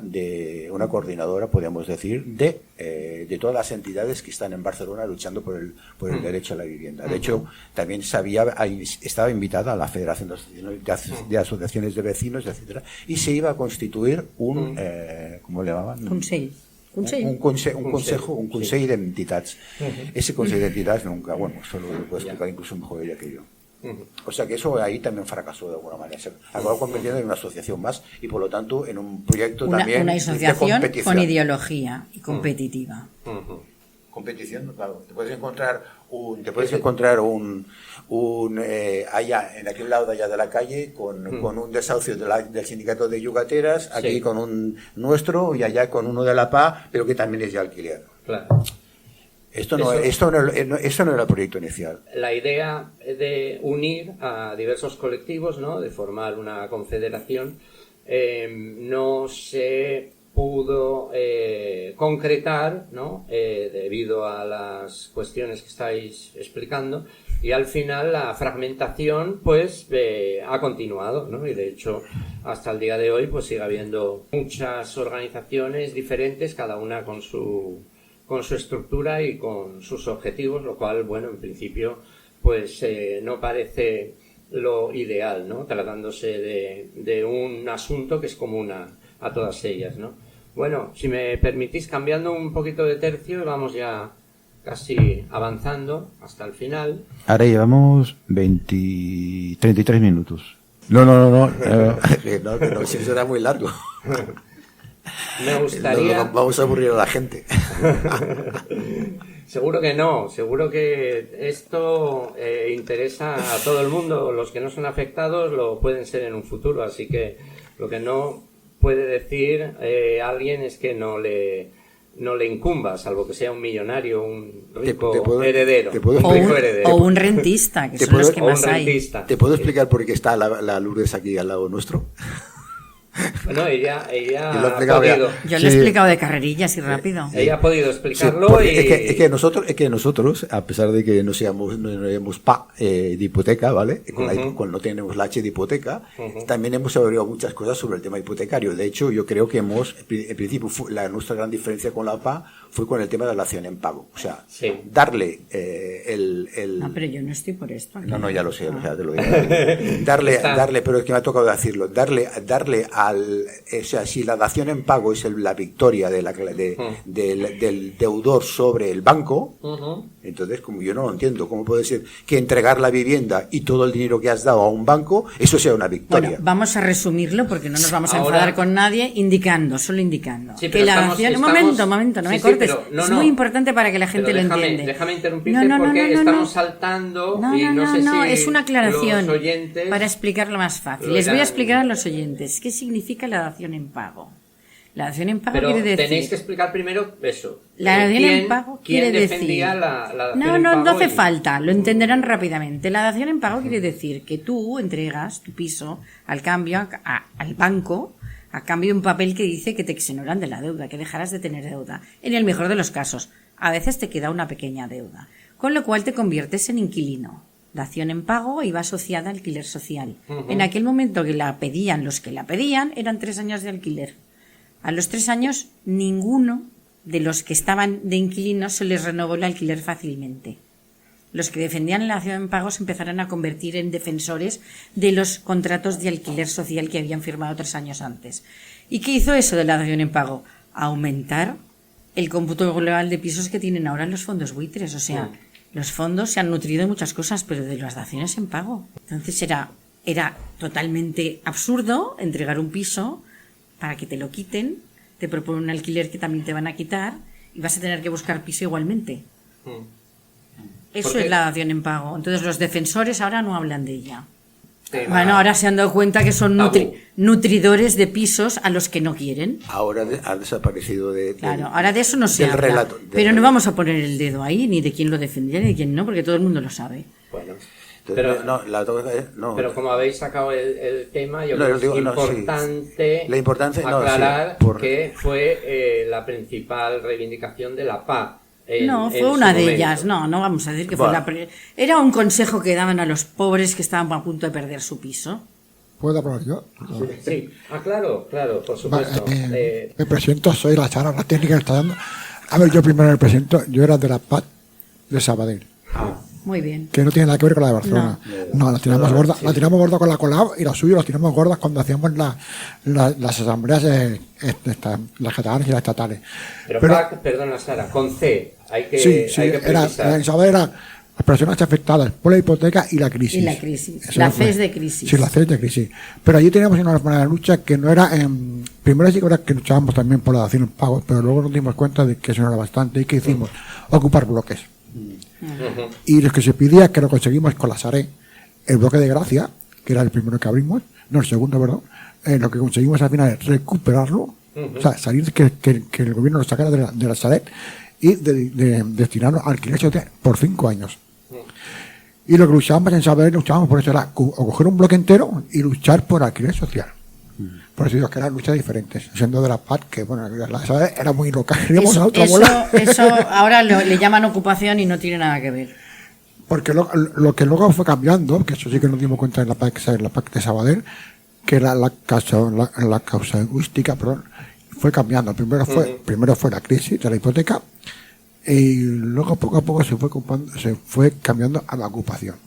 podríamos decir, de todas las entidades que están en Barcelona luchando por el derecho a la vivienda. De hecho, también estaba invitada a la Federación de Asociaciones de Vecinos, etcétera, y se iba a constituir un, ¿cómo le llamaban? Un consejo de entidades. Ese consejo de entidades nunca, bueno, eso lo puedo explicar incluso mejor ella que yo. O sea que eso ahí también fracasó de alguna manera. Se acabó convirtiendo en una asociación más y por lo tanto en un proyecto también una asociación de competición. Con ideología y competitiva. Competición, claro. Te puedes encontrar allá en aquel lado de allá de la calle con un desahucio del sindicato de yugateras, aquí con un nuestro y allá con uno de la PA, pero que también es de alquiler. Claro. Esto no era el proyecto inicial. La idea de unir a diversos colectivos, ¿no? De formar una confederación, no se pudo concretar, ¿no? Debido a las cuestiones que estáis explicando, y al final la fragmentación pues ha continuado, ¿no? Y de hecho hasta el día de hoy pues sigue habiendo muchas organizaciones diferentes, cada una con su estructura y con sus objetivos, lo cual, bueno, en principio, pues no parece lo ideal, ¿no? Tratándose de un asunto que es común a todas ellas, ¿no? Bueno, si me permitís, cambiando un poquito de tercio, vamos ya casi avanzando hasta el final. Ahora llevamos 33 minutos. No, si será muy largo. Me gustaría... No, vamos a aburrir a la gente. Seguro que no, seguro que esto interesa a todo el mundo. Los que no son afectados lo pueden ser en un futuro, así que lo que no puede decir alguien es que no le incumba, salvo que sea un millonario, un rico heredero. O un rentista, que son los que más hay. ¿Te puedo explicar por qué está la Lourdes aquí al lado nuestro? Bueno, ella ha podido. Yo le he explicado de carrerillas y rápido. Ella ha podido explicarlo. Sí, es que nosotros, a pesar de que no hayamos PA de hipoteca, ¿vale? Cuando no tenemos la H de hipoteca, también hemos averiguado muchas cosas sobre el tema hipotecario. De hecho, yo creo que en principio, nuestra gran diferencia con la PA fue con el tema de la dación en pago. O sea, darle No, pero yo no estoy por esto. No, ya lo sé, te lo digo. Darle, pero es que me ha tocado decirlo, darle o sea, si la dación en pago es la victoria del deudor sobre el banco, entonces, como yo no lo entiendo, ¿cómo puede ser que entregar la vivienda y todo el dinero que has dado a un banco, eso sea una victoria? Bueno, vamos a resumirlo porque no nos vamos a enfadar con nadie, solo indicando. Sí, que la dación... Un momento, no me cortes. Es muy importante para que la gente lo entienda. Déjame interrumpirte porque estamos saltando y no sé si es una aclaración los oyentes para explicarlo más fácil. Les voy a explicar a los oyentes qué significa la dación en pago. La dación en pago quiere decir... Pero tenéis que explicar primero eso. La dación en pago quiere decir... La dación en pago no hace falta, lo entenderán rápidamente. La dación en pago quiere decir que tú entregas tu piso al cambio al banco, a cambio de un papel que dice que te exoneran de la deuda, que dejarás de tener deuda. En el mejor de los casos, a veces te queda una pequeña deuda, con lo cual te conviertes en inquilino. Dación en pago iba asociada a alquiler social. En aquel momento que la pedían, los que la pedían, eran 3 años de alquiler. A los 3 años, ninguno de los que estaban de inquilinos se les renovó el alquiler fácilmente. Los que defendían la dación en pago se empezarán a convertir en defensores de los contratos de alquiler social que habían firmado 3 años antes. ¿Y qué hizo eso de la dación en pago? Aumentar el cómputo global de pisos que tienen ahora los fondos buitres. O sea, los fondos se han nutrido de muchas cosas, pero de las daciones en pago. Entonces era totalmente absurdo entregar un piso para que te lo quiten, te proponen un alquiler que también te van a quitar y vas a tener que buscar piso igualmente. Eso es la dación en pago. Entonces los defensores ahora no hablan de ella. Bueno, ahora se han dado cuenta que son nutridores de pisos a los que no quieren. Ahora ha desaparecido Claro, ahora de eso no se habla. Relato, pero no vamos a poner el dedo ahí, ni de quién lo defendía, ni de quién no, porque todo el mundo lo sabe. Bueno, entonces, pero como habéis sacado el tema, yo creo que es importante aclarar que fue la principal reivindicación de la PA. Fue una de ellas. No vamos a decir que fue era un consejo que daban a los pobres que estaban a punto de perder su piso. ¿Puedo hablar yo? Sí. Claro, por supuesto. Me presento, soy la Sara, la técnica que está dando. A ver, yo primero me presento, yo era de la PAT de Sabadell. Muy bien. Que no tiene nada que ver con la de Barcelona. No, la tiramos gorda. La tiramos gorda con la Colau y la suya la tiramos gordas cuando hacíamos las asambleas las catalanas y las estatales. Pero perdona, Sara, con C, hay que precisar. En Sabadell era las personas afectadas por la hipoteca y la crisis. La C es de crisis. Sí, la C es de crisis. Pero allí teníamos una manera de lucha que no era... primero sí que era que luchábamos también por la dación en pago, pero luego nos dimos cuenta de que eso no era bastante. ¿Y qué hicimos? Ocupar bloques. Y lo que se pedía, que lo conseguimos con la SARE, el bloque de Gracia, que era el primero que abrimos, no el segundo, perdón, lo que conseguimos al final es recuperarlo, o sea, salir que el gobierno lo sacara de la SARE y de destinarlo al alquiler social por 5 años. Y lo que luchábamos en Sabadell, luchábamos por eso, era o coger un bloque entero y luchar por alquiler social. Por eso digo que eran luchas diferentes, siendo de la PAT, que bueno, la Sabadell era muy local. Eso ahora le llaman ocupación y no tiene nada que ver. Porque lo que luego fue cambiando, que eso sí que nos dimos cuenta en la PAT de Sabadell, que era la causa lingüística, fue cambiando. Primero fue la crisis de la hipoteca y luego poco a poco se fue cambiando a la ocupación.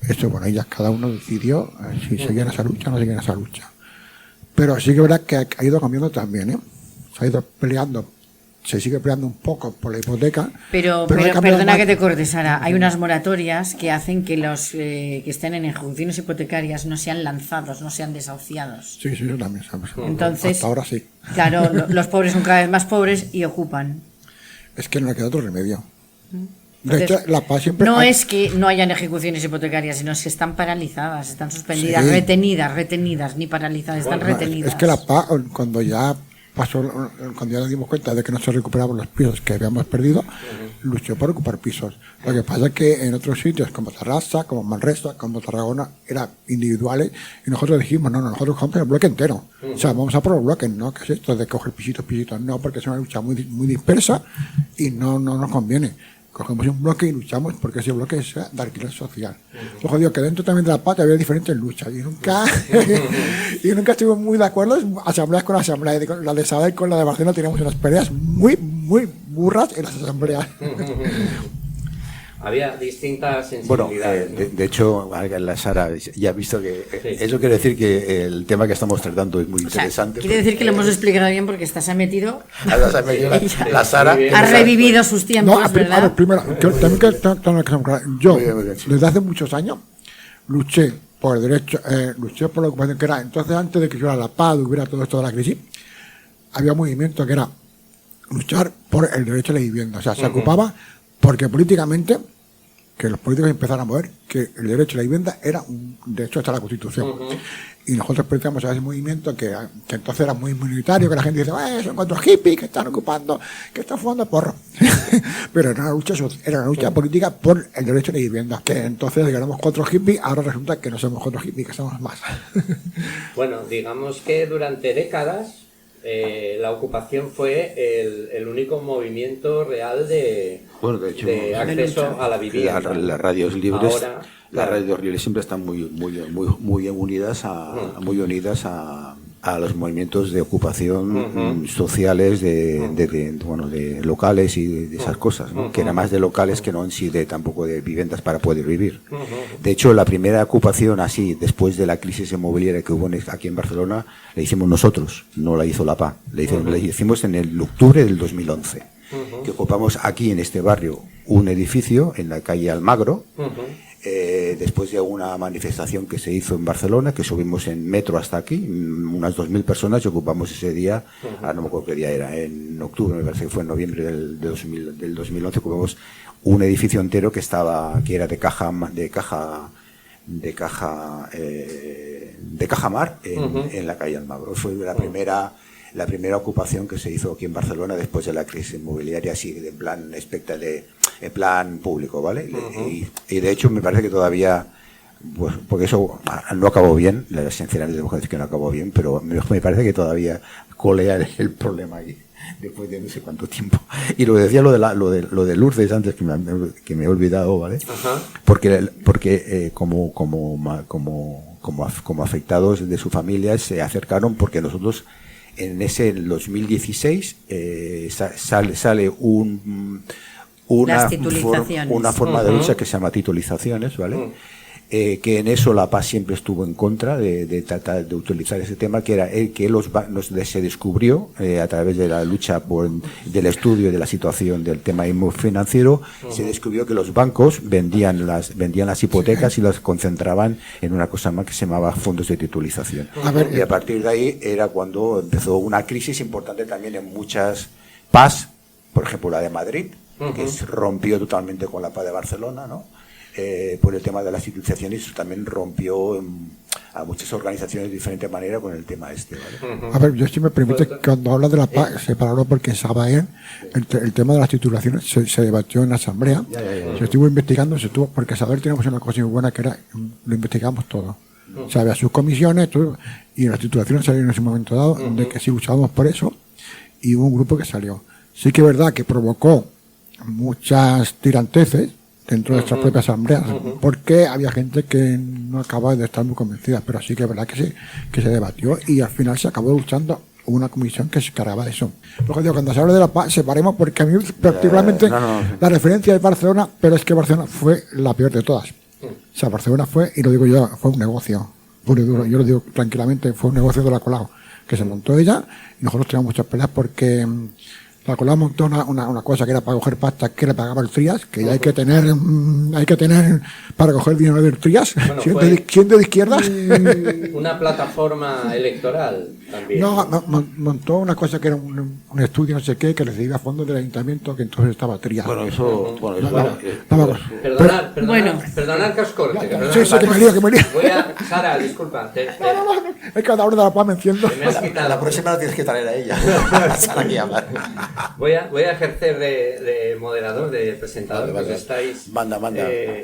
Esto, bueno, ya cada uno decidió si seguía en esa lucha o no seguía en esa lucha. Pero sí que es verdad que ha ido cambiando también, Se ha ido peleando, se sigue peleando un poco por la hipoteca. Pero perdona que te corte, Sara. Hay unas moratorias que hacen que los que estén en ejecuciones hipotecarias no sean lanzados, no sean desahuciados. Sí, eso también sabes. Entonces, hasta ahora sí. Claro, los pobres son cada vez más pobres y ocupan. Es que no le queda otro remedio. De hecho, la PAS siempre no es que no hayan ejecuciones hipotecarias, sino que están paralizadas, están suspendidas, retenidas, ni paralizadas, están retenidas. Es que la PAS, cuando ya nos dimos cuenta de que no se recuperaban los pisos que habíamos perdido, luchó por ocupar pisos. Lo que pasa es que en otros sitios, como Tarrasa, como Manresa, como Tarragona, eran individuales, y nosotros dijimos, nosotros compramos el bloque entero. O sea, vamos a por los bloques, ¿no? ¿Qué es esto de coger pisitos? No, porque es una lucha muy dispersa y no nos conviene. Cogemos un bloque y luchamos porque ese bloque es de alquiler social. Ojo, digo que dentro también de la PAT había diferentes luchas y nunca estuvimos muy de acuerdo, asambleas con asambleas. La de Sabadell con la de Barcelona teníamos unas peleas muy burras en las asambleas. Había distintas sensibilidades. Bueno, de hecho, la Sara ya ha visto que eso quiere decir que el tema que estamos tratando es muy interesante. Quiere decir que lo hemos explicado bien porque se ha metido. La Sara ha revivido sus tiempos, ¿verdad? A ver, primero, yo desde hace muchos años luché por el derecho, luché por la ocupación que era. Entonces, antes de que hubiera la paz, hubiera todo esto de la crisis, había un movimiento que era luchar por el derecho a la vivienda. O sea, se ocupaba porque políticamente, que los políticos empezaron a mover, que el derecho a la vivienda era un derecho hasta la Constitución. Y nosotros pertenecíamos a ese movimiento que entonces era muy minoritario, que la gente dice, son 4 hippies que están ocupando, que están fumando porro. Pero era una lucha política por el derecho a la vivienda, que entonces éramos 4 hippies, ahora resulta que no somos 4 hippies, que somos más. Bueno, digamos que durante décadas la ocupación fue el único movimiento real de acceso a la vivienda. Las radios libres, las radios libres siempre están muy unidas a a los movimientos de ocupación sociales de locales y de esas cosas, ¿no? Que era más de locales que no en sí tampoco de viviendas para poder vivir. De hecho, la primera ocupación así, después de la crisis inmobiliaria que hubo aquí en Barcelona, la hicimos nosotros, no la hizo la PA. La hicimos en el octubre del 2011, que ocupamos aquí en este barrio un edificio en la calle Almagro, después de una manifestación que se hizo en Barcelona, que subimos en metro hasta aquí, unas 2.000 personas, y ocupamos ese día, no me acuerdo qué día era, en octubre, me parece que fue en noviembre del 2011, ocupamos un edificio entero que era de caja mar en la calle Almagro. Fue la primera ocupación que se hizo aquí en Barcelona después de la crisis inmobiliaria, así en plan público, ¿vale? Y de hecho me parece que todavía, pues, porque eso no acabó bien, sinceramente tengo que decir que no acabó bien, pero me parece que todavía colea el problema ahí, después de no sé cuánto tiempo. Y lo que decía lo de Lourdes antes, que me he olvidado, ¿vale? Porque como afectados de su familia se acercaron, porque nosotros en ese 2016 sale una forma de lucha que se llama titulizaciones, ¿vale? Que en eso la PAS siempre estuvo en contra de tratar de utilizar ese tema, que era el que se descubrió a través de la lucha del estudio de la situación del tema financiero. Se descubrió que los bancos vendían las hipotecas y las concentraban en una cosa más que se llamaba fondos de titulización. Y a partir de ahí era cuando empezó una crisis importante también en muchas PAS, por ejemplo la de Madrid, que rompió totalmente con la PAS de Barcelona, ¿no? Por el tema de las instituciones, eso también rompió a muchas organizaciones de diferente manera con el tema este, ¿vale? A ver, yo si me permite, cuando habla de la PAC, separarlo, porque en Sabaén el tema de las titulaciones se debatió en la asamblea. Se estuvo investigando, porque Sabaén tenemos una cosa muy buena que era, lo investigamos todo. O sea, había sus comisiones, todo, y las titulaciones salieron en ese momento dado, de que sí luchábamos por eso, y hubo un grupo que salió. Sí que es verdad que provocó muchas tiranteces dentro de nuestra propia asamblea, porque había gente que no acababa de estar muy convencida, pero sí que es verdad que se debatió y al final se acabó luchando una comisión que se encargaba de eso. Luego digo, cuando se habla de la paz, separemos, porque a mí particularmente la referencia de Barcelona, pero es que Barcelona fue la peor de todas. O sea, Barcelona fue, y lo digo yo, fue un negocio puro y duro. Yo lo digo tranquilamente, fue un negocio de la Colau, que se montó ella, y nosotros teníamos muchas peleas porque la Colau montó una cosa que era para coger pasta que le pagaba el Trías, que ya hay que tener para coger dinero del Trías, bueno, siendo de izquierdas. Una plataforma electoral también. No, montó una cosa que era un estudio, no sé qué, que recibía fondos del ayuntamiento, que entonces estaba Trías. Bueno, eso... Perdonad que os corte. Sí, que me lío. Sara, disculpa. Es que ahora de la paz me enciendo. La próxima la tienes que traer a ella. Sara, aquí a hablar. Voy a ejercer de moderador, de presentador, porque estáis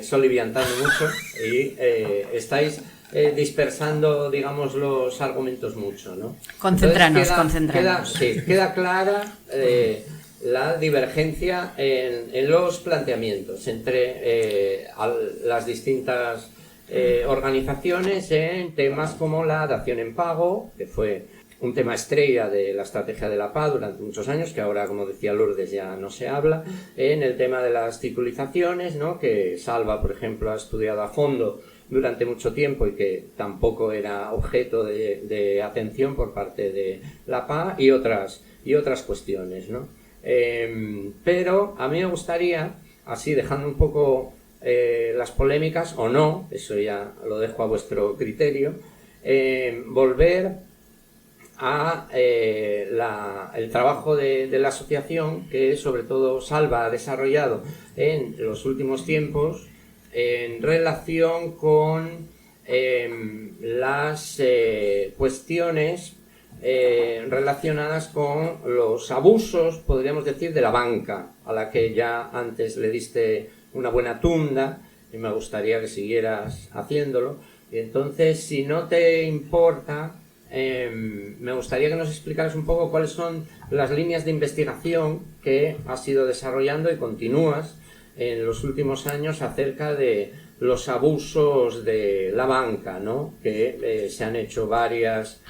soliviantando mucho y estáis dispersando, digamos, los argumentos mucho, ¿no? Concentrarnos. Queda clara la divergencia en los planteamientos entre las distintas organizaciones en temas como la dación en pago, que fue un tema estrella de la estrategia de la paz durante muchos años, que ahora, como decía Lourdes, ya no se habla, en el tema de las titulizaciones, ¿no? Que Salva, por ejemplo, ha estudiado a fondo durante mucho tiempo y que tampoco era objeto de atención por parte de la PA y otras cuestiones, ¿no? Pero a mí me gustaría, así dejando un poco las polémicas, o no, eso ya lo dejo a vuestro criterio, volver a el trabajo de la asociación, que sobre todo Salva ha desarrollado en los últimos tiempos en relación con las cuestiones relacionadas con los abusos, podríamos decir, de la banca, a la que ya antes le diste una buena tunda y me gustaría que siguieras haciéndolo. Y entonces, si no te importa, me gustaría que nos explicaras un poco cuáles son las líneas de investigación que has ido desarrollando y continúas en los últimos años acerca de los abusos de la banca, ¿no? Que se han hecho varias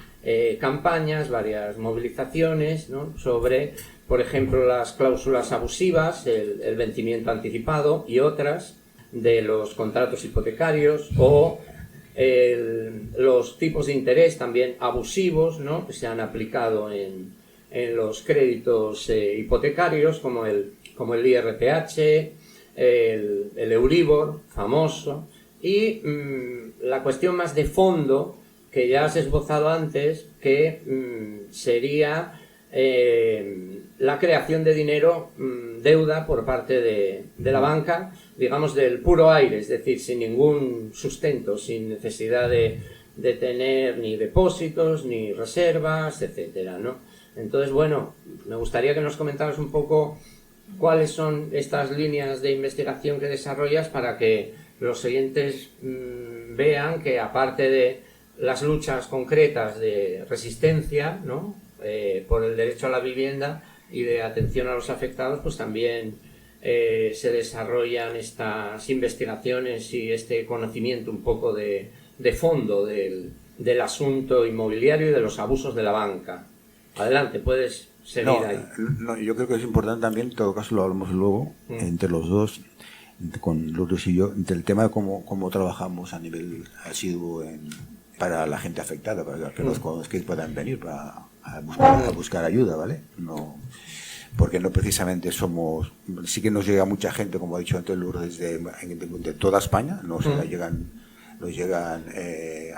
campañas, varias movilizaciones, ¿no? Sobre, por ejemplo, las cláusulas abusivas, el vencimiento anticipado y otras de los contratos hipotecarios, o los tipos de interés también abusivos, ¿no? Que se han aplicado en los créditos hipotecarios, como el IRPH, el Euribor famoso, y la cuestión más de fondo que ya has esbozado antes, que sería la creación de dinero, deuda por parte de la banca, digamos del puro aire, es decir, sin ningún sustento, sin necesidad de tener ni depósitos, ni reservas, etcétera, ¿no? Entonces, bueno, me gustaría que nos comentaras un poco cuáles son estas líneas de investigación que desarrollas para que los oyentes vean que, aparte de las luchas concretas de resistencia, ¿no? Por el derecho a la vivienda y de atención a los afectados, pues también se desarrollan estas investigaciones y este conocimiento un poco de fondo del asunto inmobiliario y de los abusos de la banca. Adelante, puedes seguir ahí. No, yo creo que es importante también, en todo caso lo hablamos luego, entre los dos, con Lourdes y yo, entre el tema de cómo trabajamos a nivel asiduo para la gente afectada, para que los que puedan venir a buscar ayuda, ¿vale? No, porque no precisamente sí que nos llega mucha gente, como ha dicho antes Lourdes, de toda España, nos llegan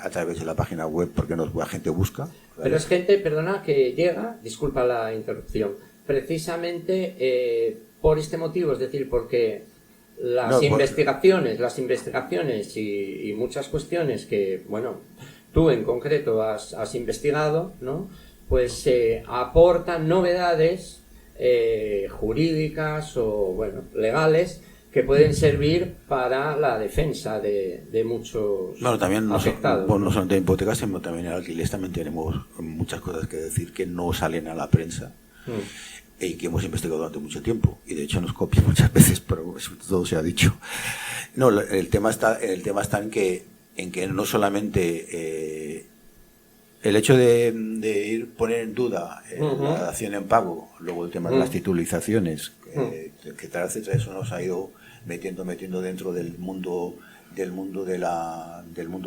a través de la página web porque la gente busca, ¿vale? Pero es gente, perdona, que llega, disculpa la interrupción, precisamente por este motivo, es decir, porque las investigaciones y muchas cuestiones que, bueno, tú en concreto has investigado, ¿no? Pues aportan novedades jurídicas o, bueno, legales, que pueden servir para la defensa de muchos también afectados. No solamente en hipotecas, sino también en alquileres también tenemos muchas cosas que decir que no salen a la prensa y que hemos investigado durante mucho tiempo, y de hecho nos copian muchas veces, pero eso todo se ha dicho. No, el tema está en que no solamente el hecho de poner en duda la dación en pago, luego el tema de las titulizaciones, etcétera, eso nos ha ido metiendo dentro del mundo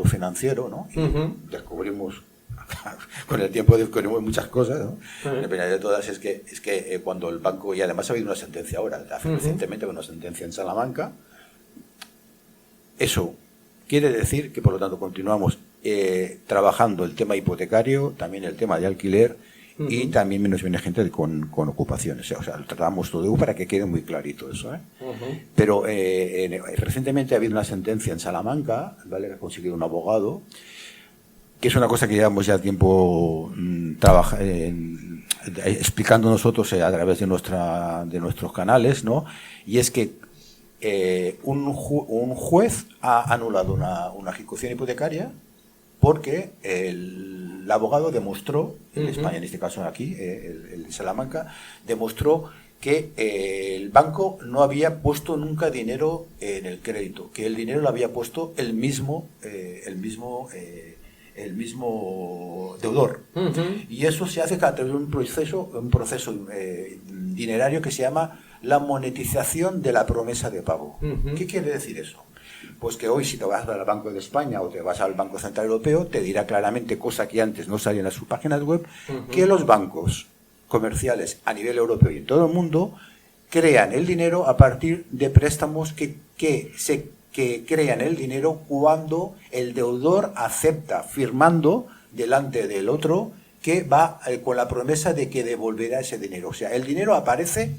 financiero, ¿no? Y descubrimos, con el tiempo descubrimos muchas cosas, ¿no? La primera de todas es que cuando el banco, y además ha habido una sentencia ahora, recientemente una sentencia en Salamanca, eso quiere decir que, por lo tanto, continuamos trabajando el tema hipotecario, también el tema de alquiler, y también nos viene gente con ocupaciones. O sea, lo tratamos todo para que quede muy clarito eso, ¿eh? Pero recientemente ha habido una sentencia en Salamanca, ¿vale? Que ha conseguido un abogado, que es una cosa que llevamos ya tiempo explicando nosotros a través de nuestros canales, ¿no? Y es que un juez ha anulado una ejecución hipotecaria porque el abogado demostró, en España, en este caso aquí, el de Salamanca, demostró que el banco no había puesto nunca dinero en el crédito, que el dinero lo había puesto el mismo deudor. Y eso se hace a través de un proceso dinerario que se llama la monetización de la promesa de pago. ¿Qué quiere decir eso? Pues que hoy, si te vas al Banco de España o te vas al Banco Central Europeo, te dirá claramente, cosa que antes no salía en sus páginas web, que los bancos comerciales a nivel europeo y en todo el mundo crean el dinero a partir de préstamos que crean el dinero cuando el deudor acepta, firmando delante del otro, que va con la promesa de que devolverá ese dinero. O sea, el dinero aparece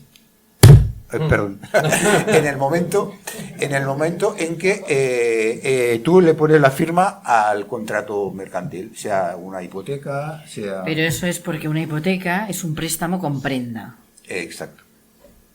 en el momento en que tú le pones la firma al contrato mercantil, sea una hipoteca, sea... Pero eso es porque una hipoteca es un préstamo con prenda. Exacto.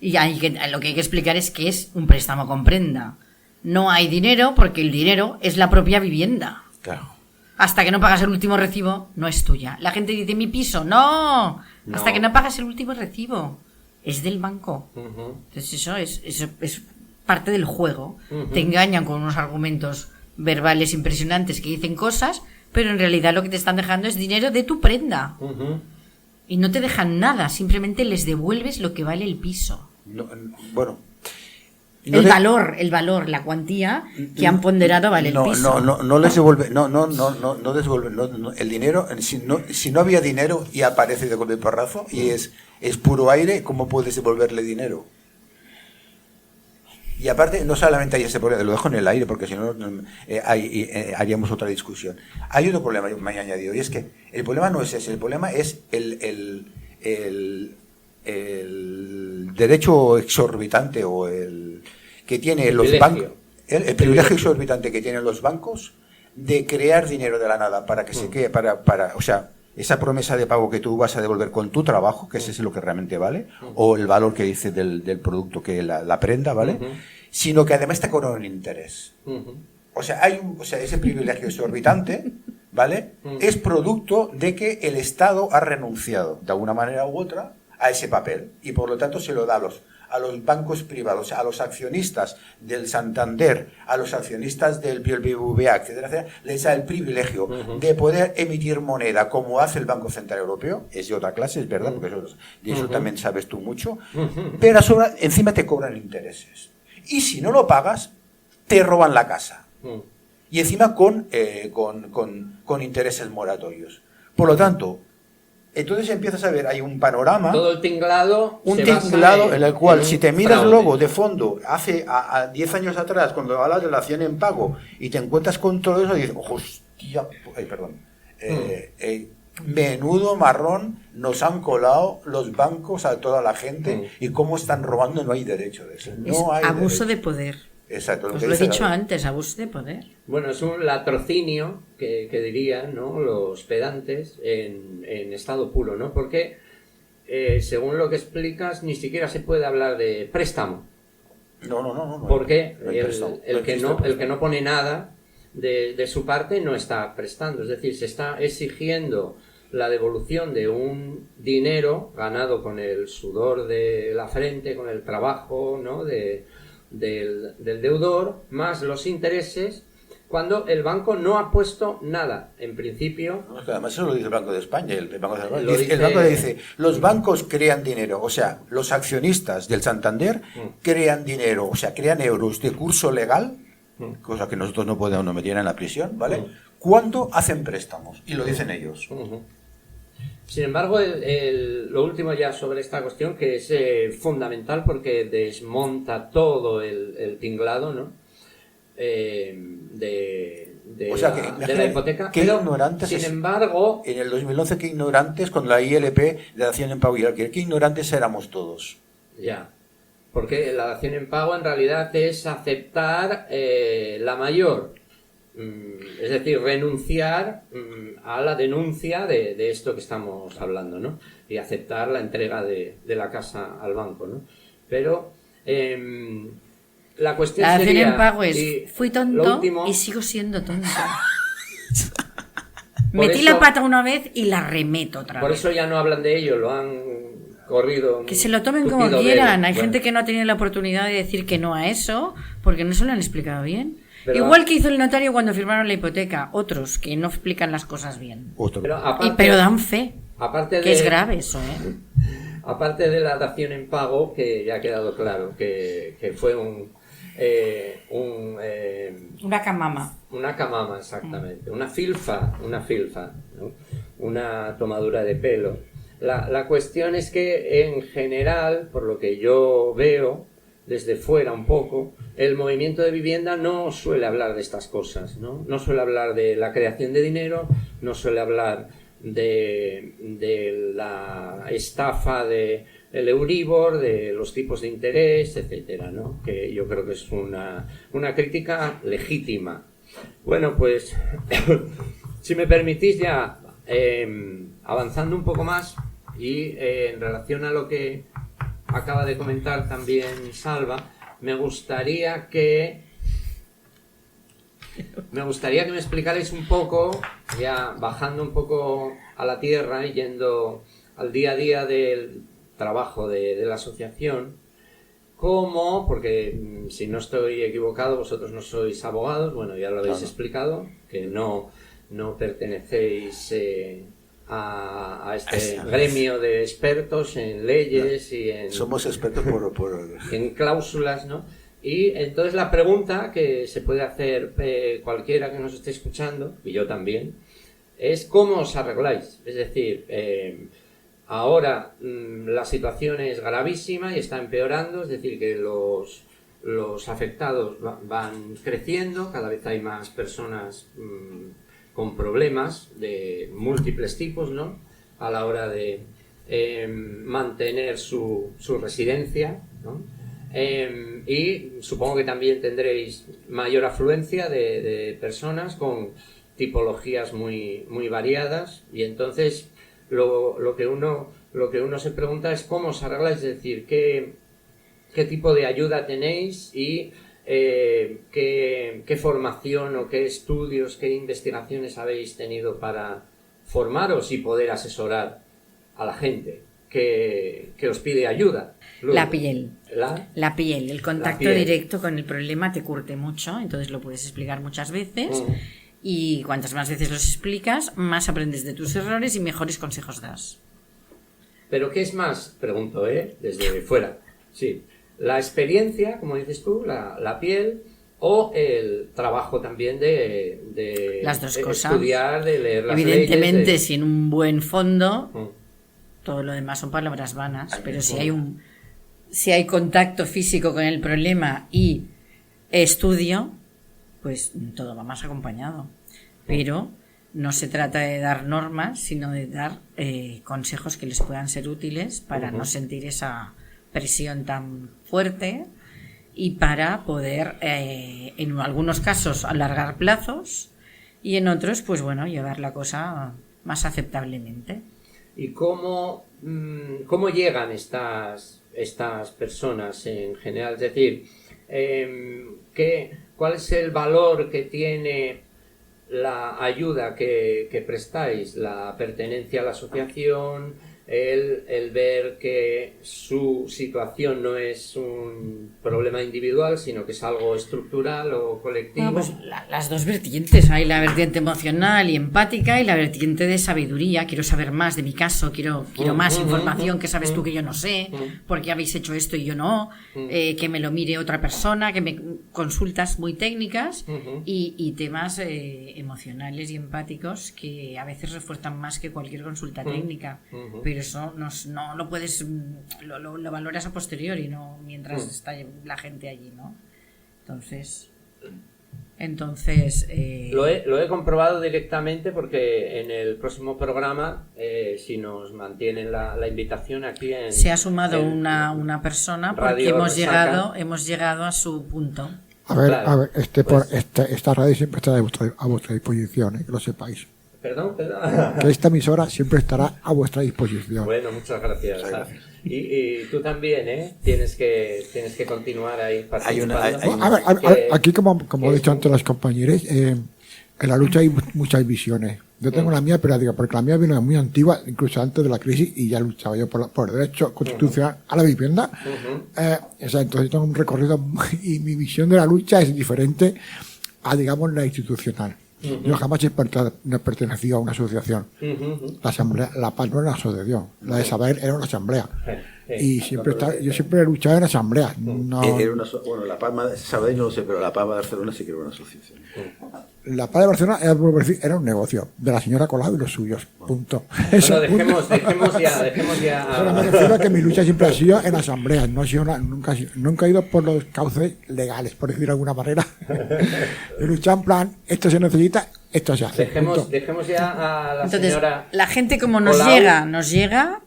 Y lo que hay que explicar es que es un préstamo con prenda. No hay dinero porque el dinero es la propia vivienda. Claro. Hasta que no pagas el último recibo, no es tuya. La gente dice, mi piso, no. Hasta que no pagas el último recibo. Es del banco. Entonces eso es parte del juego. Te engañan con unos argumentos verbales impresionantes que dicen cosas, pero en realidad lo que te están dejando es dinero de tu prenda. Y no te dejan nada, simplemente les devuelves lo que vale el piso. No, bueno. El valor, la cuantía que han ponderado vale el piso. No les devuelve, no devuelve, el dinero, si no había dinero y aparece de golpe y porrazo y es puro aire, ¿cómo puedes devolverle dinero? Y aparte, no solamente hay ese problema, lo dejo en el aire porque si no haríamos otra discusión. Hay otro problema que me he añadido, y es que el problema no es ese, el problema es el derecho exorbitante o el que tienen los bancos, el privilegio exorbitante que tienen los bancos de crear dinero de la nada para que se quede, o sea, esa promesa de pago que tú vas a devolver con tu trabajo, que ese es lo que realmente vale, o el valor que dice del producto que la prenda, ¿vale? Sino que además te cobran un interés. O sea, ese privilegio exorbitante, ¿vale? Es producto de que el Estado ha renunciado, de alguna manera u otra, a ese papel, y por lo tanto se lo da a los bancos privados, a los accionistas del Santander, a los accionistas del BBVA, etcétera, etcétera, les da el privilegio de poder emitir moneda como hace el Banco Central Europeo. Es de otra clase, es verdad, porque eso también sabes tú mucho, pero encima te cobran intereses. Y si no lo pagas, te roban la casa. Y encima con intereses moratorios. Por lo tanto, entonces empiezas a ver, hay un panorama. Todo el tinglado. En el cual, si te miras luego de fondo, hace a 10 años atrás, cuando hablas de la acción en pago, y te encuentras con todo eso, dices, hostia, menudo marrón nos han colado los bancos a toda la gente, y cómo están robando, no hay derecho de eso. No hay abuso derecho. de poder. Exacto. Os lo he dicho antes, abuso de poder. Bueno, es un latrocinio que dirían, ¿no?, los pedantes en estado puro, ¿no? Porque según lo que explicas, ni siquiera se puede hablar de préstamo. No. Porque el que no pone nada de su parte no está prestando. Es decir, se está exigiendo la devolución de un dinero ganado con el sudor de la frente, con el trabajo, ¿no?, del deudor, más los intereses, cuando el banco no ha puesto nada, en principio. No, es que además eso lo dice el Banco de España. El Banco le dice, los bancos crean dinero, o sea, los accionistas del Santander crean dinero, o sea, crean euros de curso legal, cosa que nosotros no podemos, nos meter en la prisión, ¿vale? Cuando hacen préstamos, y lo dicen ellos. Sin embargo, lo último ya sobre esta cuestión, que es fundamental porque desmonta todo el tinglado, ¿no?, de la hipoteca. Qué pero, ignorantes, sin embargo, en el 2011, qué ignorantes con la ILP de dación en pago y alquiler, qué ignorantes éramos todos. Ya, porque la dación en pago en realidad es aceptar la mayor. Es decir, renunciar a la denuncia de esto que estamos hablando, ¿no? Y aceptar la entrega de la casa al banco, ¿no? Pero la cuestión la sería... en pago es, fui tonto último, y sigo siendo tonto. Metí la pata una vez y la remeto otra vez. Por eso ya no hablan de ello, lo han corrido. Que se lo tomen como quieran. Hay gente que no ha tenido la oportunidad de decir que no a eso porque no se lo han explicado bien. Pero, igual que hizo el notario cuando firmaron la hipoteca, otros que no explican las cosas bien. Pero dan fe, que es grave eso, ¿eh? Aparte de la dación en pago, que ya ha quedado claro que fue una camama. Una camama, exactamente. Una filfa, ¿no? Una tomadura de pelo. La cuestión es que, en general, por lo que yo veo desde fuera un poco, el movimiento de vivienda no suele hablar de estas cosas, ¿no? No suele hablar de la creación de dinero, no suele hablar de la estafa del Euribor, de los tipos de interés, etcétera, ¿no? Que yo creo que es una crítica legítima. Bueno, pues si me permitís ya avanzando un poco más y en relación a lo que acaba de comentar también Salva, me gustaría que me explicarais un poco, ya bajando un poco a la tierra y yendo al día a día del trabajo de la asociación, cómo, porque si no estoy equivocado, vosotros no sois abogados, bueno, ya lo habéis explicado, que no no pertenecéis a este gremio de expertos en leyes y en... Somos expertos en cláusulas, ¿no? Y entonces la pregunta que se puede hacer cualquiera que nos esté escuchando, y yo también, es ¿cómo os arregláis? Es decir, ahora la situación es gravísima y está empeorando, es decir, que los afectados van creciendo, cada vez hay más personas con problemas de múltiples tipos, ¿no? A la hora de mantener su residencia, ¿no? Y supongo que también tendréis mayor afluencia de personas con tipologías muy variadas, y entonces lo que uno se pregunta es cómo os arregláis, es decir, qué tipo de ayuda tenéis y qué formación o qué estudios, qué investigaciones habéis tenido para formaros y poder asesorar a la gente que os pide ayuda. Luego, la piel. La piel, el contacto directo con el problema te curte mucho, entonces lo puedes explicar muchas veces. Y cuantas más veces los explicas, más aprendes de tus errores y mejores consejos das. Pero ¿qué es más? Pregunto, desde fuera. Sí, la experiencia, como dices tú, la piel, o el trabajo también de las dos cosas. Estudiar, de leer las Evidentemente, leyes, si en un buen fondo, todo lo demás son palabras vanas, pero si hay contacto físico con el problema y estudio, pues todo va más acompañado. Pero no se trata de dar normas, sino de dar consejos que les puedan ser útiles para no sentir esa presión tan fuerte y para poder, en algunos casos, alargar plazos y en otros, pues bueno, llevar la cosa más aceptablemente. ¿Y cómo llegan estas personas en general? Es decir, ¿cuál es el valor que tiene la ayuda que prestáis? La pertenencia a la asociación, el ver que su situación no es un problema individual, sino que es algo estructural o colectivo. Bueno, pues las dos vertientes. Hay la vertiente emocional y empática y la vertiente de sabiduría. Quiero saber más de mi caso, quiero más información que sabes tú que yo no sé, porque habéis hecho esto y yo no, que me lo mire otra persona, que me consultas muy técnicas y temas emocionales y empáticos que a veces refuerzan más que cualquier consulta técnica. Pero eso no lo puedes, lo valoras a posteriori, no mientras está la gente allí, ¿no? Entonces lo he comprobado directamente, porque en el próximo programa, si nos mantienen la invitación aquí se ha sumado una persona porque hemos llegado a su punto. A ver, esta radio siempre está a vuestra disposición, que lo sepáis. Perdón. Que esta emisora siempre estará a vuestra disposición. Bueno, muchas gracias. Y tú también, tienes que continuar ahí participando. Aquí, como he dicho antes las compañeras, en la lucha hay muchas visiones. Yo tengo la mía, pero porque la mía vino muy antigua, incluso antes de la crisis, y ya luchaba yo por derecho constitucional a la vivienda. Entonces tengo un recorrido y mi visión de la lucha es diferente a, digamos, la institucional. Yo jamás he pertenecido a una asociación. La asamblea, la paz no era una asociación, la de saber era una asamblea. Y yo siempre he luchado en asambleas. La Paz de Sabadell no lo sé, pero la Paz de Barcelona sí que era una asociación. La Paz de Barcelona era un negocio de la señora Colau y los suyos. Punto. Bueno, dejemos ya. Pero me refiero a que mi lucha siempre ha sido en asambleas, nunca he ido por los cauces legales, por decir de alguna manera. He luchado en plan, esto se necesita, esto se hace. Dejemos ya a la señora. La gente como nos llega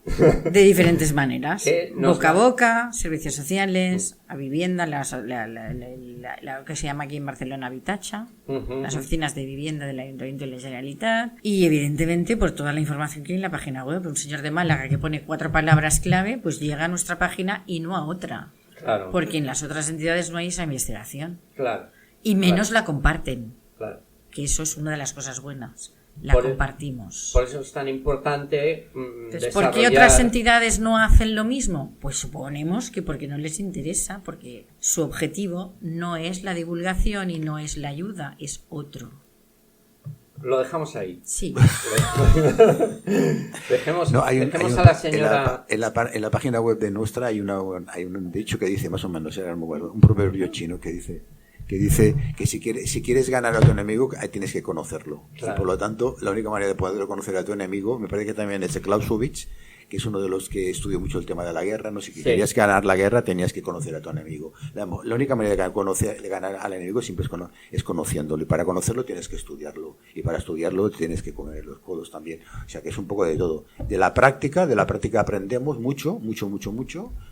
de diferentes maneras. Boca a boca, servicios sociales, a vivienda, lo que se llama aquí en Barcelona Habitacha, las oficinas de vivienda del Ayuntamiento de la Generalitat, y evidentemente por toda la información que hay en la página web. Un señor de Málaga que pone 4 palabras clave, pues llega a nuestra página y no a otra. Claro. Porque en las otras entidades no hay esa investigación. Claro. Y menos la comparten. Claro. Que eso es una de las cosas buenas. Compartimos. Por eso es tan importante desarrollar. ¿Por qué otras entidades no hacen lo mismo? Pues suponemos que porque no les interesa, porque su objetivo no es la divulgación y no es la ayuda, es otro. lo dejamos ahí. Sí. Dejemos No, a la señora... En la página web de nuestra hay un dicho que dice, más o menos, era un proverbio chino que dice que si quieres ganar a tu enemigo, tienes que conocerlo. Claro. Y por lo tanto, la única manera de poder conocer a tu enemigo, me parece que también es Clausewitz, que es uno de los que estudió mucho el tema de la guerra, ¿no? Si querías ganar la guerra, tenías que conocer a tu enemigo. La única manera de ganar al enemigo siempre es conociéndolo, y para conocerlo tienes que estudiarlo, y para estudiarlo tienes que comer los codos también. O sea que es un poco de todo. De la práctica aprendemos mucho,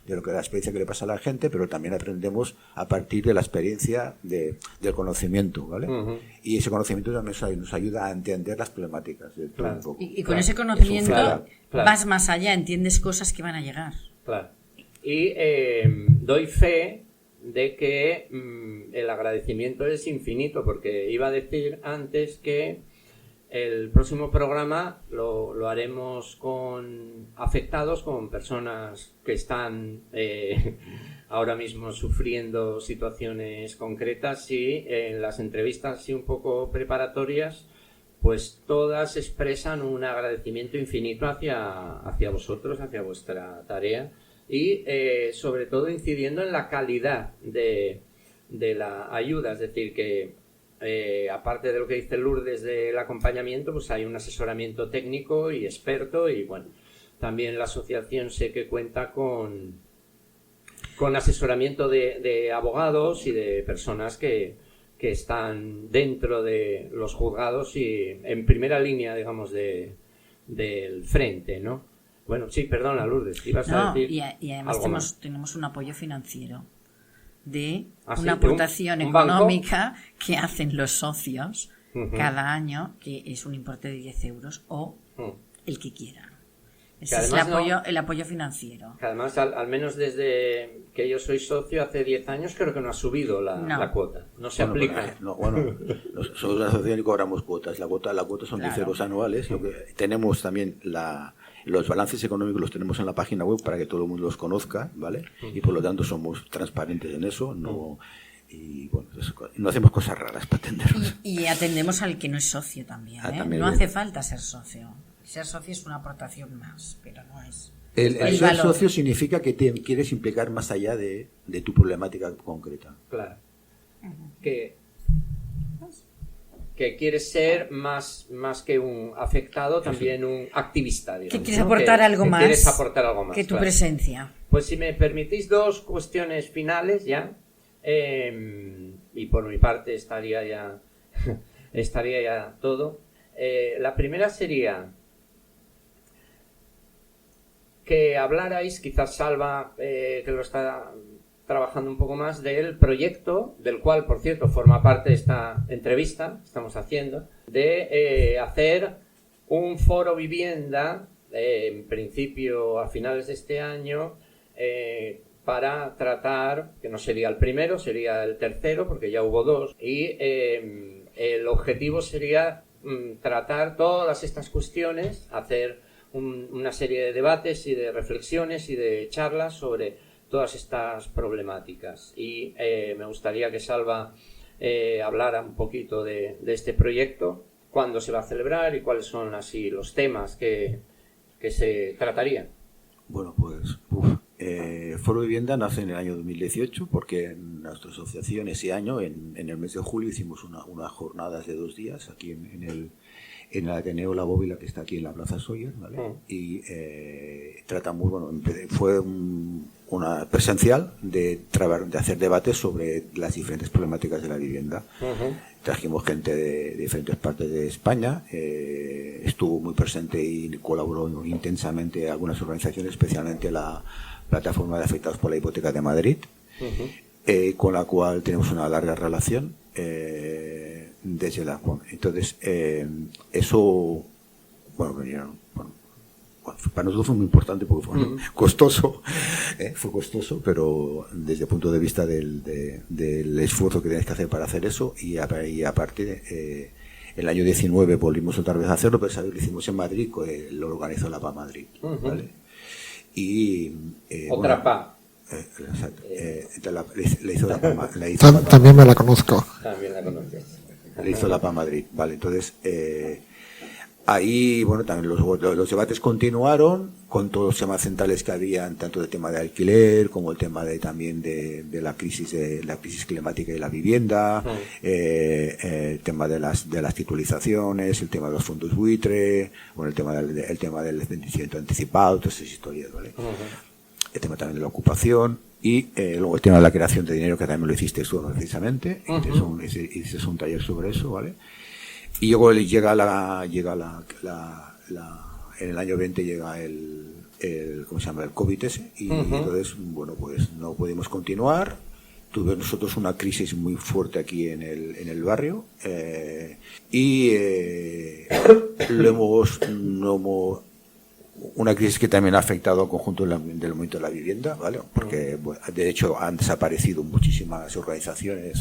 de lo que la experiencia que le pasa a la gente, pero también aprendemos a partir de la experiencia del conocimiento, ¿vale? Uh-huh. Y ese conocimiento también nos ayuda a entender las problemáticas de todo un poco. Y con ese conocimiento vas más allá, entiendes cosas que van a llegar. Claro. Y doy fe de que el agradecimiento es infinito, porque iba a decir antes que el próximo programa lo haremos con afectados, con personas que están ahora mismo sufriendo situaciones concretas, y en las entrevistas así un poco preparatorias, pues todas expresan un agradecimiento infinito hacia vosotros, hacia vuestra tarea, y sobre todo incidiendo en la calidad de la ayuda. Es decir, que aparte de lo que dice Lourdes del acompañamiento, pues hay un asesoramiento técnico y experto, y bueno, también la asociación sé que cuenta con asesoramiento de abogados y de personas que están dentro de los juzgados y en primera línea, digamos, del frente, ¿no? Bueno, sí, perdona, Lourdes, ibas a decir y además algo tenemos un apoyo financiero de ¿Ah, sí? una aportación ¿Un banco? económica que hacen los socios Uh-huh. cada año, que es un importe de 10 euros o el que quiera. Ese es el apoyo financiero. Que además, al menos desde que yo soy socio, hace 10 años, creo que no ha subido la cuota. No se aplica. Nosotros la asociación cobramos cuotas. La cuota son 10 euros anuales. Lo que tenemos también los balances económicos los tenemos en la página web para que todo el mundo los conozca, ¿vale? Y por lo tanto somos transparentes en eso. Y bueno, no hacemos cosas raras para atendernos. Y atendemos al que no es socio también, ¿eh? También no hace falta ser socio. Ser socio es una aportación más, pero no es. El ser socio significa que te quieres implicar más allá de tu problemática concreta. Claro. Que quieres ser más que un afectado, también un activista, digamos. Que quieres aportar algo más. Quieres aportar algo más que tu presencia. Pues si me permitís 2 cuestiones finales ya, y por mi parte estaría ya todo. La primera sería que hablarais, quizás Salva, que lo está trabajando un poco más, del proyecto, del cual, por cierto, forma parte de esta entrevista que estamos haciendo, de hacer un foro vivienda, en principio a finales de este año, para tratar, que no sería el primero, sería el tercero, porque ya hubo 2, y el objetivo sería tratar todas estas cuestiones, hacer una serie de debates y de reflexiones y de charlas sobre todas estas problemáticas. Y me gustaría que Salva hablara un poquito de este proyecto, cuándo se va a celebrar y cuáles son así los temas que se tratarían. Bueno, pues Foro Vivienda nace en el año 2018 porque en nuestra asociación ese año, en el mes de julio, hicimos unas jornadas de 2 días aquí en el Ateneo La Bóvila, que está aquí en la Plaza Sóller, ¿vale? Y tratamos, fue una presencial de hacer debates sobre las diferentes problemáticas de la vivienda. Trajimos gente de diferentes partes de España, estuvo muy presente y colaboró intensamente algunas organizaciones, especialmente la Plataforma de Afectados por la Hipoteca de Madrid, con la cual tenemos una larga relación. Entonces, eso, para nosotros fue muy importante porque fue costoso, pero desde el punto de vista del esfuerzo que tienes que hacer para hacer eso, y aparte, el año 19 volvimos otra vez a hacerlo, pero esa vez lo hicimos en Madrid, lo organizó la PA Madrid, ¿vale? Y otra PA. Exacto. La hizo la PA. También me la conozco. También la conoces. le hizo la PA Madrid, ¿vale? Entonces, ahí, bueno, también los debates continuaron con todos los temas centrales que habían, tanto el tema de alquiler como el tema también de la crisis climática y la vivienda, el tema de las titulizaciones, el tema de los fondos buitre, bueno, el tema del vencimiento anticipado, todas esas historias, ¿vale? El tema también de la ocupación y luego el tema de la creación de dinero, que también lo hiciste tú precisamente, hiciste un taller sobre eso, ¿vale? Y luego llega en el año 20 llega ¿cómo se llama? El COVID ese, y entonces, bueno, pues no pudimos continuar. Tuvimos nosotros una crisis muy fuerte aquí en el barrio, una crisis que también ha afectado al conjunto del momento de la vivienda, ¿vale? Porque de hecho han desaparecido muchísimas organizaciones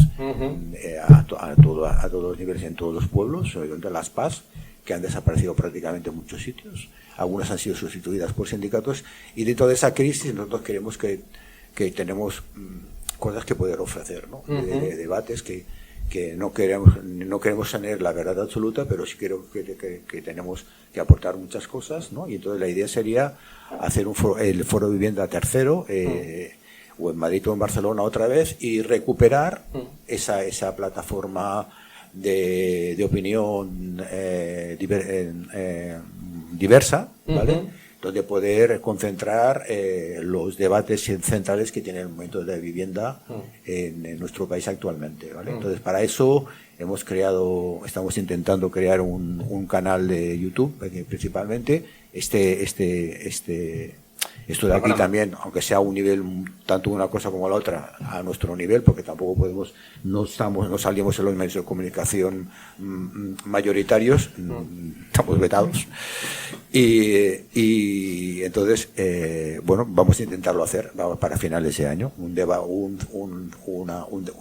a todos los niveles, en todos los pueblos, sobre todo las PAS, que han desaparecido prácticamente en muchos sitios. Algunas han sido sustituidas por sindicatos, y dentro de esa crisis nosotros creemos que tenemos cosas que poder ofrecer, ¿no? De debates que no queremos tener la verdad absoluta, pero sí creo que tenemos que aportar muchas cosas, ¿no? Y entonces la idea sería hacer el foro vivienda tercero, o en Madrid o en Barcelona otra vez, y recuperar esa plataforma de opinión diversa, ¿vale? Donde poder concentrar los debates centrales que tiene el momento de la vivienda en nuestro país actualmente, ¿vale? Entonces, para eso estamos intentando crear un canal de YouTube, principalmente esto de aquí también, aunque sea a un nivel, tanto una cosa como la otra, a nuestro nivel, porque tampoco no salimos en los medios de comunicación mayoritarios, estamos vetados. Y entonces, bueno, vamos a intentarlo hacer para finales de año,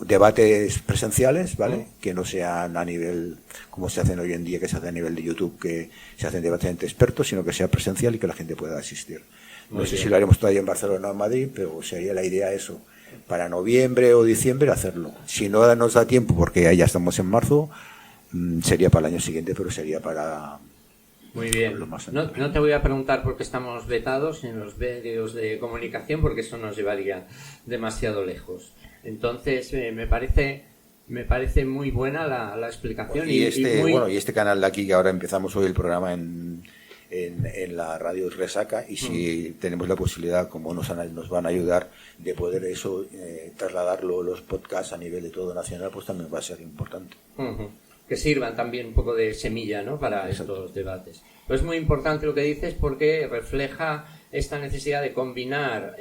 debates presenciales, ¿vale? Que no sean a nivel, como se hacen hoy en día, que se hace a nivel de YouTube, que se hacen debates entre expertos, sino que sea presencial y que la gente pueda asistir. No sé si lo haremos todavía en Barcelona o en Madrid, pero sería la idea eso, para noviembre o diciembre hacerlo. Si no nos da tiempo, porque ya estamos en marzo, sería para el año siguiente, pero sería para... Muy bien. No te voy a preguntar por qué estamos vetados en los medios de comunicación, porque eso nos llevaría demasiado lejos. Entonces, me parece muy buena la explicación. Y este canal de aquí, que ahora empezamos hoy el programa en la radio Resaca, y si tenemos la posibilidad, como nos van a ayudar, de poder eso trasladarlo los podcasts a nivel de todo nacional, pues también va a ser importante. Que sirvan también un poco de semilla, ¿no?, para estos debates. Pues es muy importante lo que dices, porque refleja esta necesidad de combinar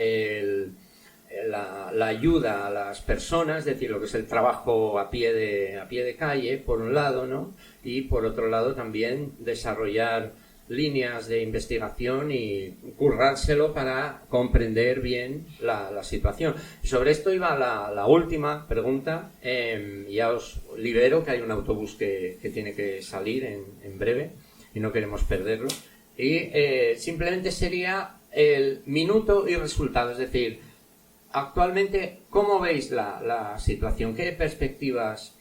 la ayuda a las personas, es decir, lo que es el trabajo a pie de calle, por un lado, ¿no?, y por otro lado también desarrollar líneas de investigación y currárselo para comprender bien la situación. Y sobre esto iba la última pregunta. Ya os libero, que hay un autobús que tiene que salir en breve y no queremos perderlo. Y simplemente sería el minuto y resultado, es decir, actualmente, ¿cómo veis la situación? ¿Qué perspectivas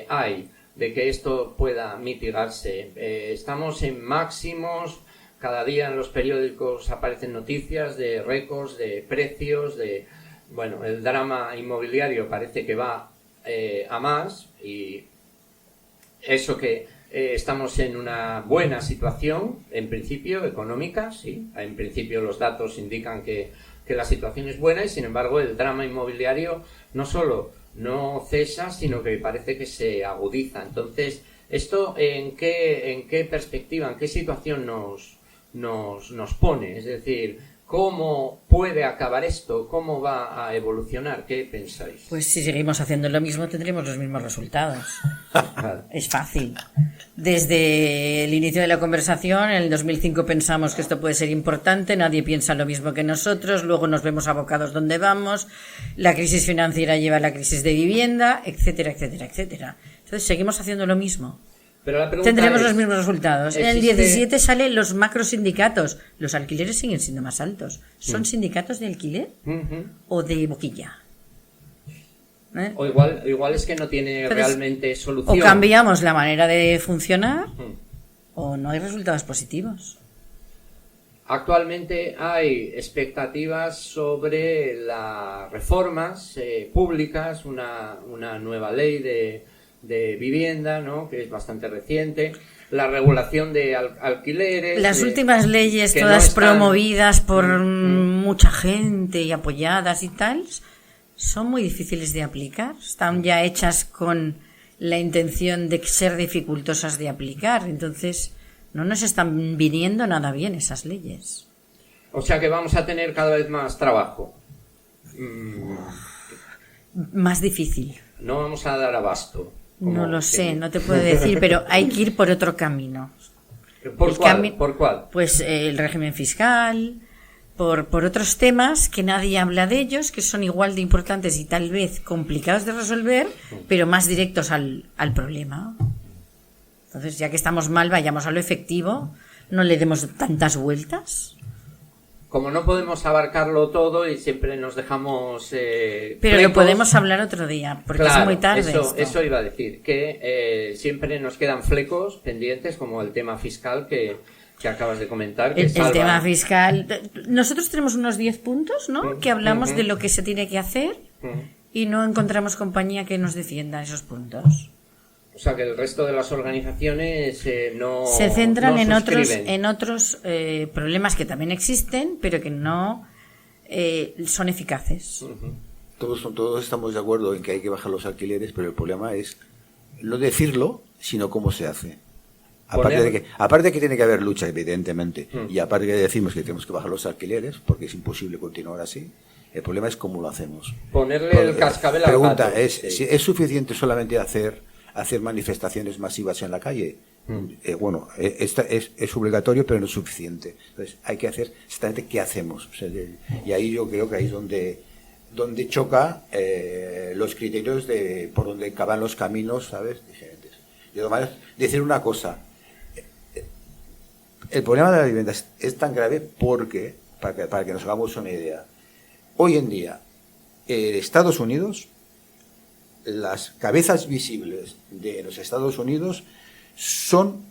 hay de que esto pueda mitigarse? Estamos en máximos, cada día en los periódicos aparecen noticias de récords, de precios, bueno, el drama inmobiliario parece que va a más, y eso que estamos en una buena situación, en principio, económica, sí, en principio los datos indican que la situación es buena, y sin embargo el drama inmobiliario no solo no cesa, sino que parece que se agudiza. Entonces, ¿esto en qué perspectiva, en qué situación nos pone? Es decir, ¿cómo puede acabar esto? ¿Cómo va a evolucionar? ¿Qué pensáis? Pues si seguimos haciendo lo mismo, tendremos los mismos resultados. Es fácil. Desde el inicio de la conversación, en el 2005 pensamos que esto puede ser importante, nadie piensa lo mismo que nosotros, luego nos vemos abocados donde vamos, la crisis financiera lleva a la crisis de vivienda, etcétera, etcétera, etcétera. Entonces seguimos haciendo lo mismo. Pero la pregunta tendremos es, los mismos resultados. En el 17 salen los macrosindicatos. Los alquileres siguen siendo más altos. ¿Son sindicatos de alquiler o de boquilla? ¿eh? O igual es que no tiene Entonces, realmente solución. O cambiamos la manera de funcionar o no hay resultados positivos. Actualmente hay expectativas sobre las reformas públicas, una nueva ley de vivienda, ¿no? Que es bastante reciente, la regulación de alquileres. Las últimas leyes, que todas no están... promovidas por mucha gente y apoyadas y tal, son muy difíciles de aplicar. Están ya hechas con la intención de ser dificultosas de aplicar. Entonces, no nos están viniendo nada bien esas leyes. O sea que vamos a tener cada vez más trabajo. Más difícil. No vamos a dar abasto. No lo sé, no te puedo decir, pero hay que ir por otro camino. ¿Por cuál? Pues el régimen fiscal, por otros temas que nadie habla de ellos, que son igual de importantes y tal vez complicados de resolver, pero más directos al problema. Entonces, ya que estamos mal, vayamos a lo efectivo, no le demos tantas vueltas. Como no podemos abarcarlo todo y siempre nos dejamos pero flecos, lo podemos hablar otro día, porque claro, es muy tarde. Eso iba a decir, que siempre nos quedan flecos pendientes, como el tema fiscal que acabas de comentar. Que El salva... tema fiscal. Nosotros tenemos unos 10 puntos, ¿no? Que hablamos de lo que se tiene que hacer y no encontramos compañía que nos defienda esos puntos. O sea que el resto de las organizaciones no se centran no en otros problemas que también existen, pero que no son eficaces. Todos estamos de acuerdo en que hay que bajar los alquileres, pero el problema es no decirlo, sino cómo se hace. Aparte de que tiene que haber lucha, evidentemente, y aparte de que decimos que tenemos que bajar los alquileres, porque es imposible continuar así, el problema es cómo lo hacemos. Ponerle el cascabel al gato. Pregunta, ¿es suficiente solamente hacer manifestaciones masivas en la calle? Bueno, es obligatorio, pero no es suficiente. Entonces, hay que hacer exactamente qué hacemos. O sea, y ahí yo creo que ahí es donde choca los criterios de por donde acaban los caminos, ¿sabes? Diferentes. Y además, decir una cosa, el problema de la vivienda es tan grave porque, para que nos hagamos una idea, hoy en día, Estados Unidos, las cabezas visibles de los Estados Unidos son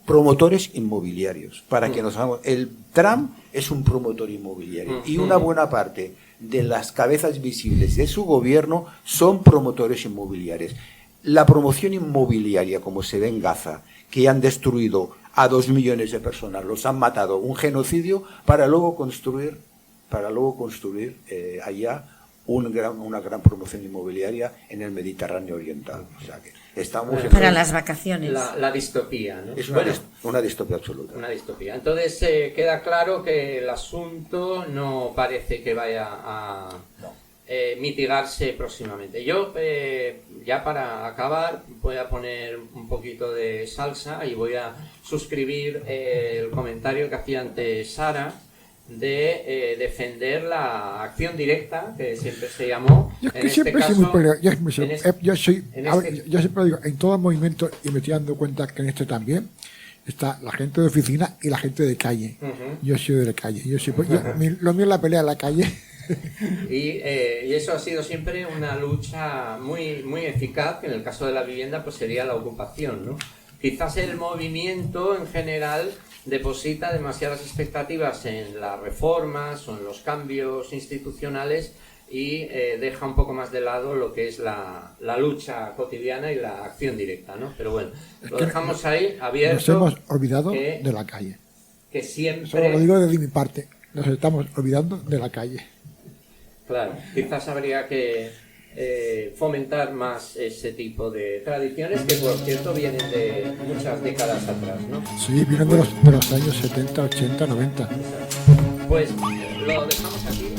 promotores inmobiliarios. Para que nos hagamos, el Trump es un promotor inmobiliario y una buena parte de las cabezas visibles de su gobierno son promotores inmobiliarios. La promoción inmobiliaria, como se ve en Gaza, que han destruido a 2 millones de personas, los han matado, un genocidio, para luego construir allá una gran promoción inmobiliaria en el Mediterráneo oriental. O sea que estamos para las vacaciones. La distopía, ¿no? Es una distopía absoluta. Una distopía. Entonces queda claro que el asunto no parece que vaya a mitigarse próximamente. Yo, ya para acabar, voy a poner un poquito de salsa y voy a suscribir el comentario que hacía antes Sara, de defender la acción directa, que siempre se llamó. Yo siempre digo, en todo movimiento, y me estoy dando cuenta que en este también está la gente de oficina y la gente de calle. Yo soy de la calle. Lo mío es la pelea de la calle. Y eso ha sido siempre una lucha muy, muy eficaz, que en el caso de la vivienda pues sería la ocupación, ¿no? Quizás el movimiento en general deposita demasiadas expectativas en las reformas o en los cambios institucionales y deja un poco más de lado lo que es la lucha cotidiana y la acción directa, ¿no? Pero bueno, lo dejamos ahí abierto. Nos hemos olvidado de la calle. Que siempre... Solo lo digo desde mi parte. Nos estamos olvidando de la calle. Claro, quizás habría que fomentar más ese tipo de tradiciones que, por cierto, vienen de muchas décadas atrás, ¿no? Sí, vienen de los años 70, 80, 90. Pues lo dejamos aquí.